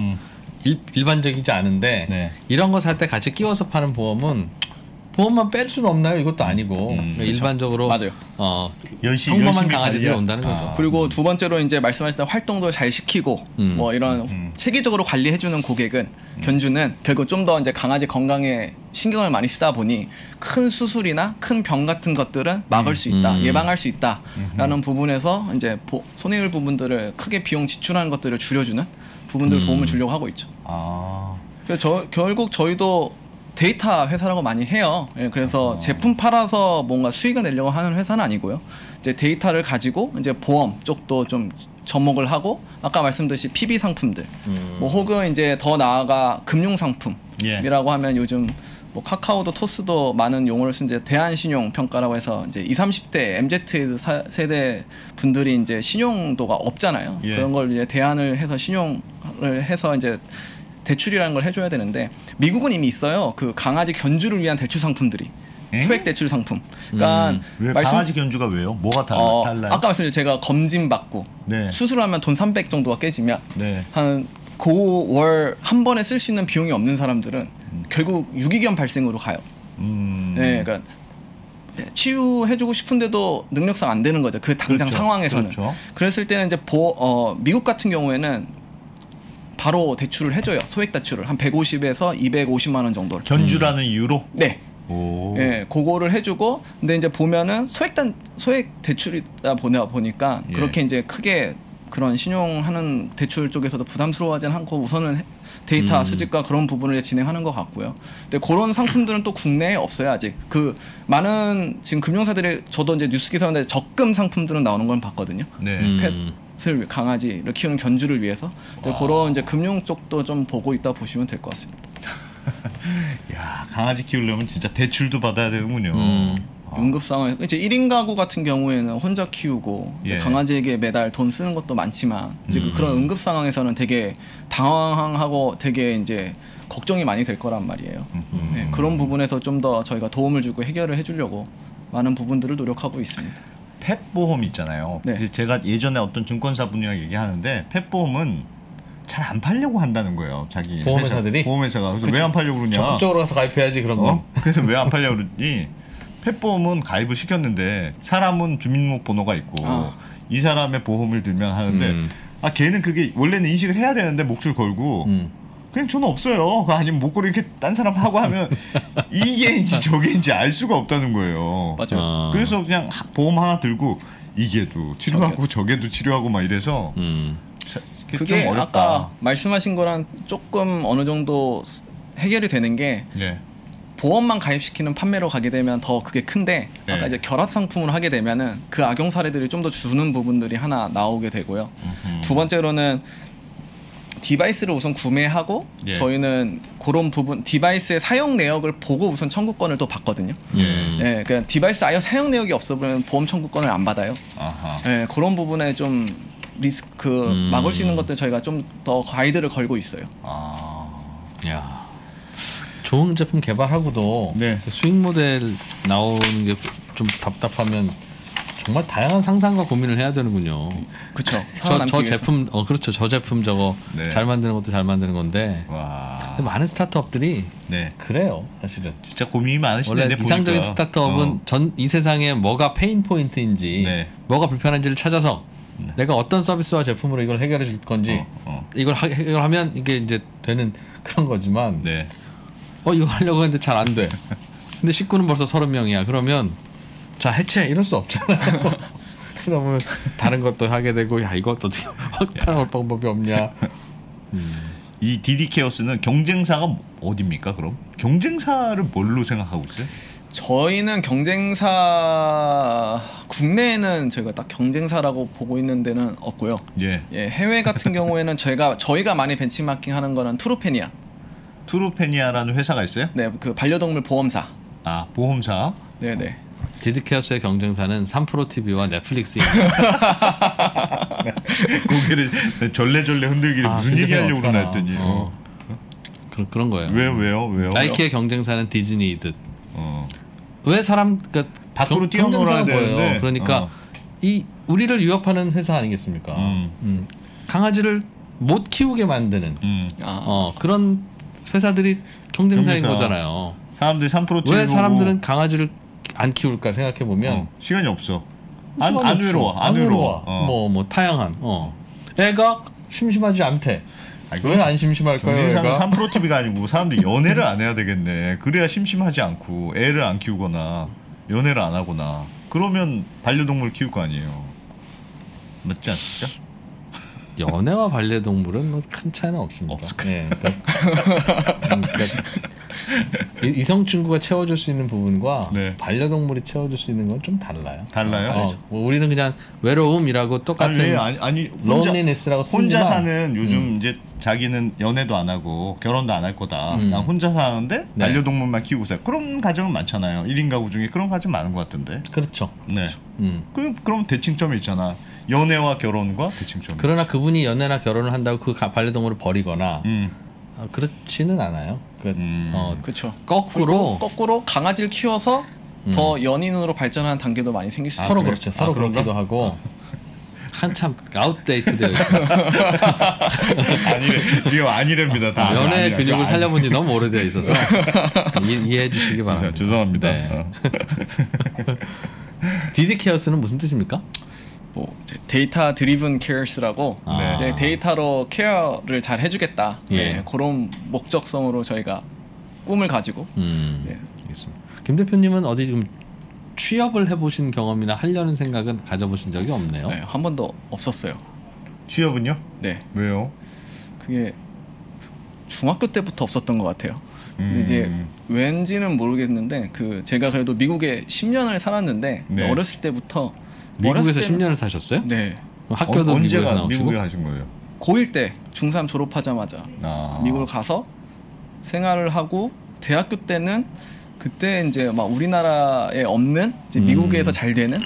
일반적이지 않은데 네. 이런 거 살 때 같이 끼워서 파는 보험은 보험만 뺄 수는 없나요? 이것도 아니고 일반적으로 맞아요. 열심히 평범한 강아지들이 관리야. 온다는 거죠. 그리고 두 번째로 이제 말씀하셨던 활동도 잘 시키고 뭐 이런 체계적으로 관리해주는 고객은 견주는 결국 좀 더 이제 강아지 건강에 신경을 많이 쓰다 보니 큰 수술이나 큰 병 같은 것들은 막을 수 있다, 예방할 수 있다라는 부분에서 이제 손해율 부분들을 크게 비용 지출하는 것들을 줄여주는 부분들 도움을 주려고 하고 있죠. 그래서 결국 저희도 데이터 회사라고 많이 해요. 그래서 제품 팔아서 뭔가 수익을 내려고 하는 회사는 아니고요. 이제 데이터를 가지고 이제 보험 쪽도 좀 접목을 하고 아까 말씀드린 PB 상품들, 뭐 혹은 이제 더 나아가 금융 상품이라고 하면 요즘 뭐 카카오도 토스도 많은 용어를 쓴 이제 대한신용 평가라고 해서 이제 20, 30대 MZ 세대 분들이 이제 신용도가 없잖아요. 그런 걸 이제 대안을 해서 신용을 해서 이제 대출이라는 걸 해줘야 되는데 미국은 이미 있어요. 그 강아지 견주를 위한 대출 상품들이 소액 대출 상품. 그러니까 왜 강아지 견주가 왜요? 뭐가 달라요? 아까 말씀드린 제가 검진 받고 수술하면 돈 300 정도가 깨지면 한 그 월 한 번에 쓸 수 있는 비용이 없는 사람들은 결국 유기견 발생으로 가요. 네, 그러니까 치유해주고 싶은데도 능력상 안 되는 거죠. 그 당장 상황에서는. 그랬을 때는 이제 미국 같은 경우에는 바로 대출을 해줘요. 소액 대출을 한 150에서 250만 원 정도를. 견주라는 이유로? 네. 예, 그거를 해주고 근데 이제 보면은 소액 대출이다 보니까 그렇게 이제 크게 그런 신용하는 대출 쪽에서도 부담스러워하지는 않고 우선은 데이터 수집과 그런 부분을 진행하는 것 같고요. 근데 그런 상품들은 또 국내에 없어요 아직. 그 많은 지금 금융사들이 저도 이제 뉴스 기사인데 적금 상품들은 나오는 건 봤거든요. 펫을 강아지를 키우는 견주를 위해서. 근데 그런 이제 금융 쪽도 좀 보고 있다 보시면 될 것 같습니다. 야, 강아지 키우려면 진짜 대출도 받아야 되는군요. 응급 상황 이제 1인 가구 같은 경우에는 혼자 키우고 이제 강아지에게 매달 돈 쓰는 것도 많지만 이제 그런 응급 상황에서는 되게 당황하고 되게 이제 걱정이 많이 될 거란 말이에요. 네, 그런 부분에서 좀 더 저희가 도움을 주고 해결을 해주려고 많은 부분들을 노력하고 있습니다. 펫 보험 있잖아요. 제가 예전에 어떤 증권사 분이랑 얘기하는데 펫 보험은 잘 안 팔려고 한다는 거예요. 자기 보험회사들이? 보험회사가. 그래서 왜 안 팔려고 그러냐. 적극적으로 가서 가입해야지 그런 거. 그래서 왜 안 팔려고 그러니 펫보험은 가입을 시켰는데 사람은 주민등록번호가 있고 이 사람의 보험을 들면 하는데 걔는 그게 원래는 인식을 해야 되는데 목줄 걸고 그냥 저는 없어요. 아니면 목걸이 이렇게 딴 사람 하고 하면 이게인지 저게인지 알 수가 없다는 거예요. 맞아요. 그래서 그냥 보험 하나 들고 이게도 치료하고 저게도 치료하고 막 이래서 그게 좀 어렵다. 아까 말씀하신 거랑 조금 어느 정도 해결이 되는 게 보험만 가입시키는 판매로 가게 되면 더 그게 큰데 아까 이제 결합 상품으로 하게 되면은 그 악용 사례들이 좀 더 주는 부분들이 하나 나오게 되고요. 두 번째로는 디바이스를 우선 구매하고 저희는 그런 부분 디바이스의 사용 내역을 보고 우선 청구권을 또 받거든요. 그러니까 디바이스 아예 사용 내역이 없어 보면 보험 청구권을 안 받아요. 그런 부분에 좀 리스크 막을 수 있는 것들 저희가 좀 더 가이드를 걸고 있어요. 야, 좋은 제품 개발하고도 수익 모델 나오는 게 좀 답답하면 정말 다양한 상상과 고민을 해야 되는군요. 그렇죠. 저 제품 그렇죠. 저 제품 저거 잘 만드는 것도 잘 만드는 건데 근데 많은 스타트업들이 그래요. 사실은 진짜 고민이 많으시네. 원래 이상적인 스타트업은 이 세상에 뭐가 페인 포인트인지 뭐가 불편한지를 찾아서 내가 어떤 서비스와 제품으로 이걸 해결해 줄 건지 이걸 해결하면 이게 이제 되는 그런 거지만 이거 하려고 했는데 잘 안 돼. 근데 식구는 벌써 30명이야. 그러면 자 해체 이럴 수 없잖아요. 그러다 보면 다른 것도 하게 되고 야 이것도 어떻게 확판할 방법이 없냐. 이 디디케어스는 경쟁사가 어디입니까? 그럼 경쟁사를 뭘로 생각하고 있어요? 저희는 경쟁사 국내에는 저희가 딱 경쟁사라고 보고 있는 데는 없고요. 해외 같은 경우에는 저희가 많이 벤치마킹하는 거는 투루페니아라는 회사가 있어요? 네, 그 반려동물 보험사. 보험사. 네네. 디드케어스의 경쟁사는 3프로 TV와 넷플릭스입니다. 고개를 절레절레 흔들기를 무슨 얘기하려고 그러나 했더니 그런 거예요. 왜요? 나이키의 경쟁사는 디즈니이듯. 왜 사람 그러니까 밖으로 뛰어놀아야 되는데 그러니까 이 우리를 위협하는 회사 아니겠습니까? 강아지를 못 키우게 만드는 그런 회사들이 경쟁사인 거잖아요. 사람들이 3프로 TV 왜 사람들은 강아지를 안 키울까 생각해 보면 시간이 없어. 안 외로워. 뭐 타양한. 애가 심심하지 않대. 왜 안 심심할까요? 경쟁사는 애가 3프로 TV가 아니고 사람들이 연애를 안 해야 되겠네. 그래야 심심하지 않고 애를 안 키우거나 연애를 안 하거나 그러면 반려동물 키울 거 아니에요. 맞지 않습니까? 연애와 반려동물은 뭐 큰 차이는 없습니다. 네, 그러니까 이성 친구가 채워줄 수 있는 부분과 반려동물이 채워줄 수 있는 건 좀 달라요. 뭐 우리는 그냥 외로움이라고 똑같은 론리네스라고 쓰지만 혼자 사는 요즘 이제 자기는 연애도 안 하고 결혼도 안 할 거다. 난 혼자 사는데 반려동물만 키우고 살아. 그런 가정은 많잖아요. 1인 가구 중에 그런 가정 많은 것 같은데. 그렇죠. 네. 그럼 대칭점이 있잖아. 연애와 결혼과 대칭점. 그러나 그분이 연애나 결혼을 한다고 그 반려동물을 버리거나 그렇지는 않아요. 그렇죠. 거꾸로 강아지를 키워서 더 연인으로 발전하는 단계도 많이 생길 수 있어요. 서로 그렇죠. 서로 그렇기도 하고 한참 아웃데이트 되어 있습니다. 지금 아니랍니다. 다 연애 근육을 살려본 지 너무 오래되어 있어서 이해해 주시기 바랍니다. 죄송합니다. 네. 디드케어스는 무슨 뜻입니까? 뭐 데이터 드리븐 케어스라고 데이터로 케어를 잘 해주겠다. 그런 목적성으로 저희가 꿈을 가지고. 알겠습니다. 김 대표님은 어디 지금 취업을 해보신 경험이나 하려는 생각은 가져보신 적이 없네요. 네, 한 번도 없었어요. 취업은요? 네. 왜요? 그게 중학교 때부터 없었던 것 같아요. 근데 이제 왠지는 모르겠는데 제가 그래도 미국에 10년을 살았는데 어렸을 때부터 미국에서 10년을 사셨어요? 네. 학교도 언제가 미국에서 나오시고? 미국에 하신 거예요? 고1 때 중3 졸업하자마자 미국을 가서 생활을 하고 대학교 때는 그때 이제 막 우리나라에 없는 이제 미국에서 잘 되는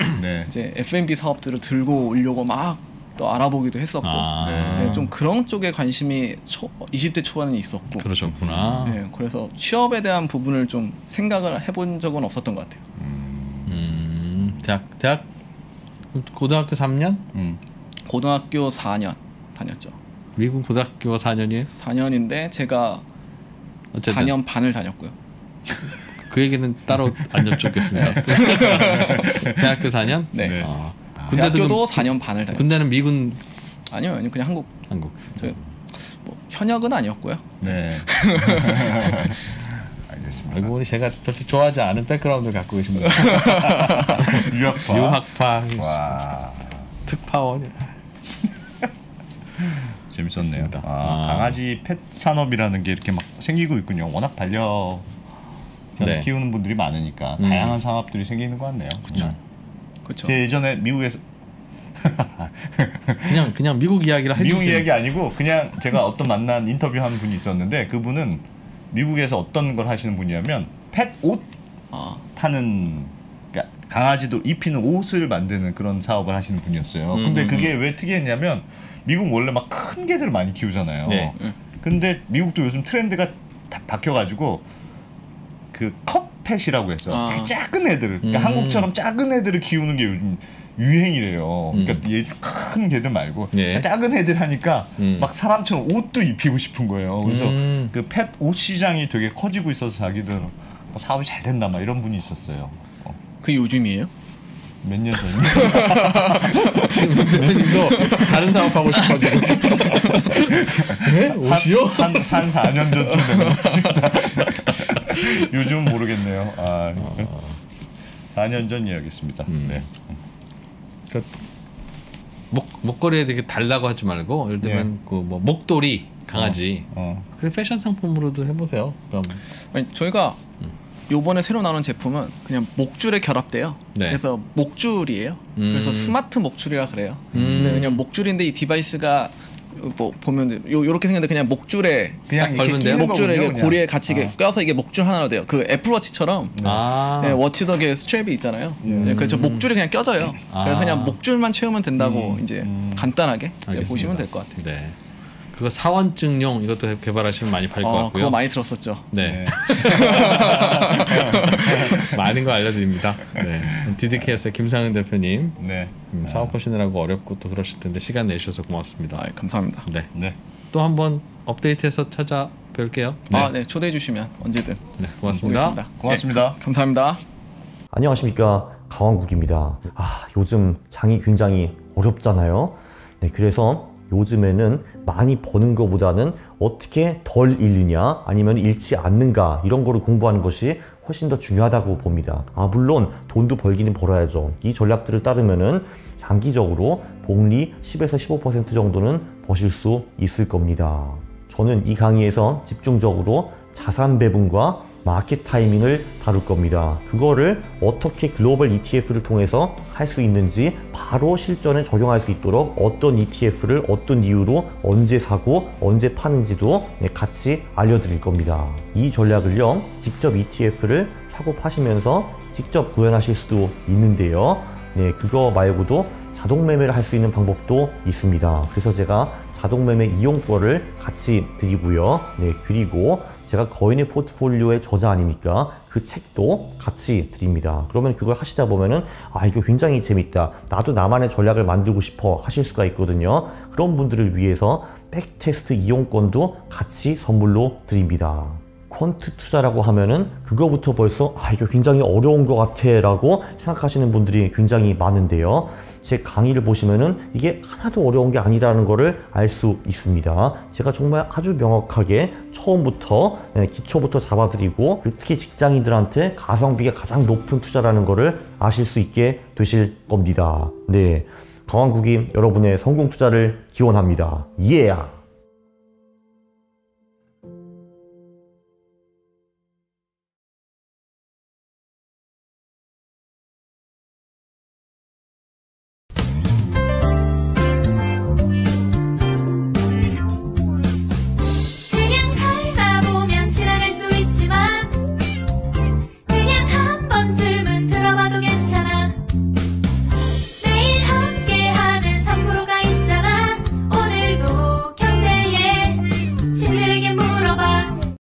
이제 F&B 사업들을 들고 오려고 막 또 알아보기도 했었고 좀 그런 쪽에 관심이 20대 초반에 있었고. 그러셨구나. 네, 그래서 취업에 대한 부분을 좀 생각을 해본 적은 없었던 것 같아요. 대학 고등학교 3년? 고등학교 4년 다녔죠. 미국 고등학교 4년이에요? 4년인데 제가 어쨌든 4년 반을 다녔고요. 그 얘기는 따로 안 여쭙겠습니다. 대학교 4년? 네. 대학교도 4년 반을 다녔어요. 군대는 미군? 아니요, 그냥 한국. 저 뭐 현역은 아니었고요. 네. 알겠습니다. 알고 보니 제가 별로 좋아하지 않은 백그라운드를 갖고 계신 분. 유학파. 와. 특파원. 재밌었네요. 강아지 펫 산업이라는 게 이렇게 막 생기고 있군요. 워낙 키우는 분들이 많으니까 다양한 산업들이 생기는 것 같네요. 그렇죠. 제 예전에 미국에서 그냥 미국 이야기를 해주세요. 미국 이야기 아니고 그냥 제가 어떤 만난 인터뷰한 분이 있었는데 그분은 미국에서 어떤 걸 하시는 분이냐면 펫 옷 파는, 그러니까 강아지도 입히는 옷을 만드는 그런 사업을 하시는 분이었어요. 근데 그게 왜 특이했냐면 미국 원래 막 큰 개들을 많이 키우잖아요. 근데 미국도 요즘 트렌드가 다 바뀌어가지고 그 컵펫이라고 해서 되게 작은 애들, 그러니까 한국처럼 작은 애들을 키우는 게 요즘 유행이래요. 그러니까 얘 큰 개들 말고 작은 애들 하니까 막 사람처럼 옷도 입히고 싶은 거예요. 그래서 그 펫 옷 시장이 되게 커지고 있어서 자기들 사업이 잘 된다 막 이런 분이 있었어요. 그게 요즘이에요? 몇 년 전이? 지금 대표님도 다른 사업하고 싶어지고. 네? 옷이요? 한 4년 전쯤 된 것 같습니다. 요즘 모르겠네요. 4년 전 이야기였습니다. 네. 그러니까 목걸이에 되게 달라고 하지 말고 예를 들면 그 뭐 목도리 강아지 그래 패션 상품으로도 해보세요. 그럼 아니, 저희가 요번에 새로 나온 제품은 그냥 목줄에 결합돼요. 그래서 목줄이에요. 그래서 스마트 목줄이라 그래요. 근데 그냥 목줄인데 이 디바이스가 뭐 보면 요렇게 생겼는데 그냥 목줄에 그냥 걸면 돼요? 목줄에 이게 그냥. 고리에 같이 이게 껴서 이게 목줄 하나로 돼요. 그 애플워치처럼 네, 워치덕에 스트랩이 있잖아요. 네, 그래서 목줄이 그냥 껴져요. 그래서 그냥 목줄만 채우면 된다고 이제 간단하게 보시면 될 것 같아요. 네. 그거 사원증용 이것도 개발하시면 많이 팔 것 같고요. 그거 많이 들었었죠. 네. 많은 거 알려드립니다. 네. DDK에서 김상현 대표님. 네. 사업하시느라고 어렵고 또 그러실 텐데 시간 내주셔서 고맙습니다. 감사합니다. 네. 네. 또 한번 업데이트해서 찾아뵐게요. 네. 초대해 주시면 언제든. 네. 고맙습니다. 고맙습니다. 네, 감사합니다. 안녕하십니까, 강원국입니다. 요즘 장이 굉장히 어렵잖아요. 네, 그래서 요즘에는 많이 버는 것보다는 어떻게 덜 잃느냐 아니면 잃지 않는가 이런 거를 공부하는 것이 훨씬 더 중요하다고 봅니다. 물론 돈도 벌기는 벌어야죠. 이 전략들을 따르면은 장기적으로 복리 10에서 15% 정도는 버실 수 있을 겁니다. 저는 이 강의에서 집중적으로 자산 배분과 마켓 타이밍을 다룰 겁니다. 그거를 어떻게 글로벌 ETF를 통해서 할 수 있는지 바로 실전에 적용할 수 있도록 어떤 ETF를 어떤 이유로 언제 사고 언제 파는지도 같이 알려드릴 겁니다. 이 전략을요, 직접 ETF를 사고 파시면서 직접 구현하실 수도 있는데요. 네, 그거 말고도 자동 매매를 할 수 있는 방법도 있습니다. 그래서 제가 자동 매매 이용권을 같이 드리고요. 네, 그리고 제가 거인의 포트폴리오의 저자 아닙니까? 그 책도 같이 드립니다. 그러면 그걸 하시다 보면은 이거 굉장히 재밌다. 나도 나만의 전략을 만들고 싶어 하실 수가 있거든요. 그런 분들을 위해서 백테스트 이용권도 같이 선물로 드립니다. 퀀트 투자라고 하면은 그거부터 벌써 이거 굉장히 어려운 것 같아 라고 생각하시는 분들이 굉장히 많은데요. 제 강의를 보시면은 이게 하나도 어려운 게 아니라는 거를 알 수 있습니다. 제가 정말 아주 명확하게 처음부터 기초부터 잡아드리고 특히 직장인들한테 가성비가 가장 높은 투자라는 거를 아실 수 있게 되실 겁니다. 네, 강원국이 여러분의 성공 투자를 기원합니다. Yeah!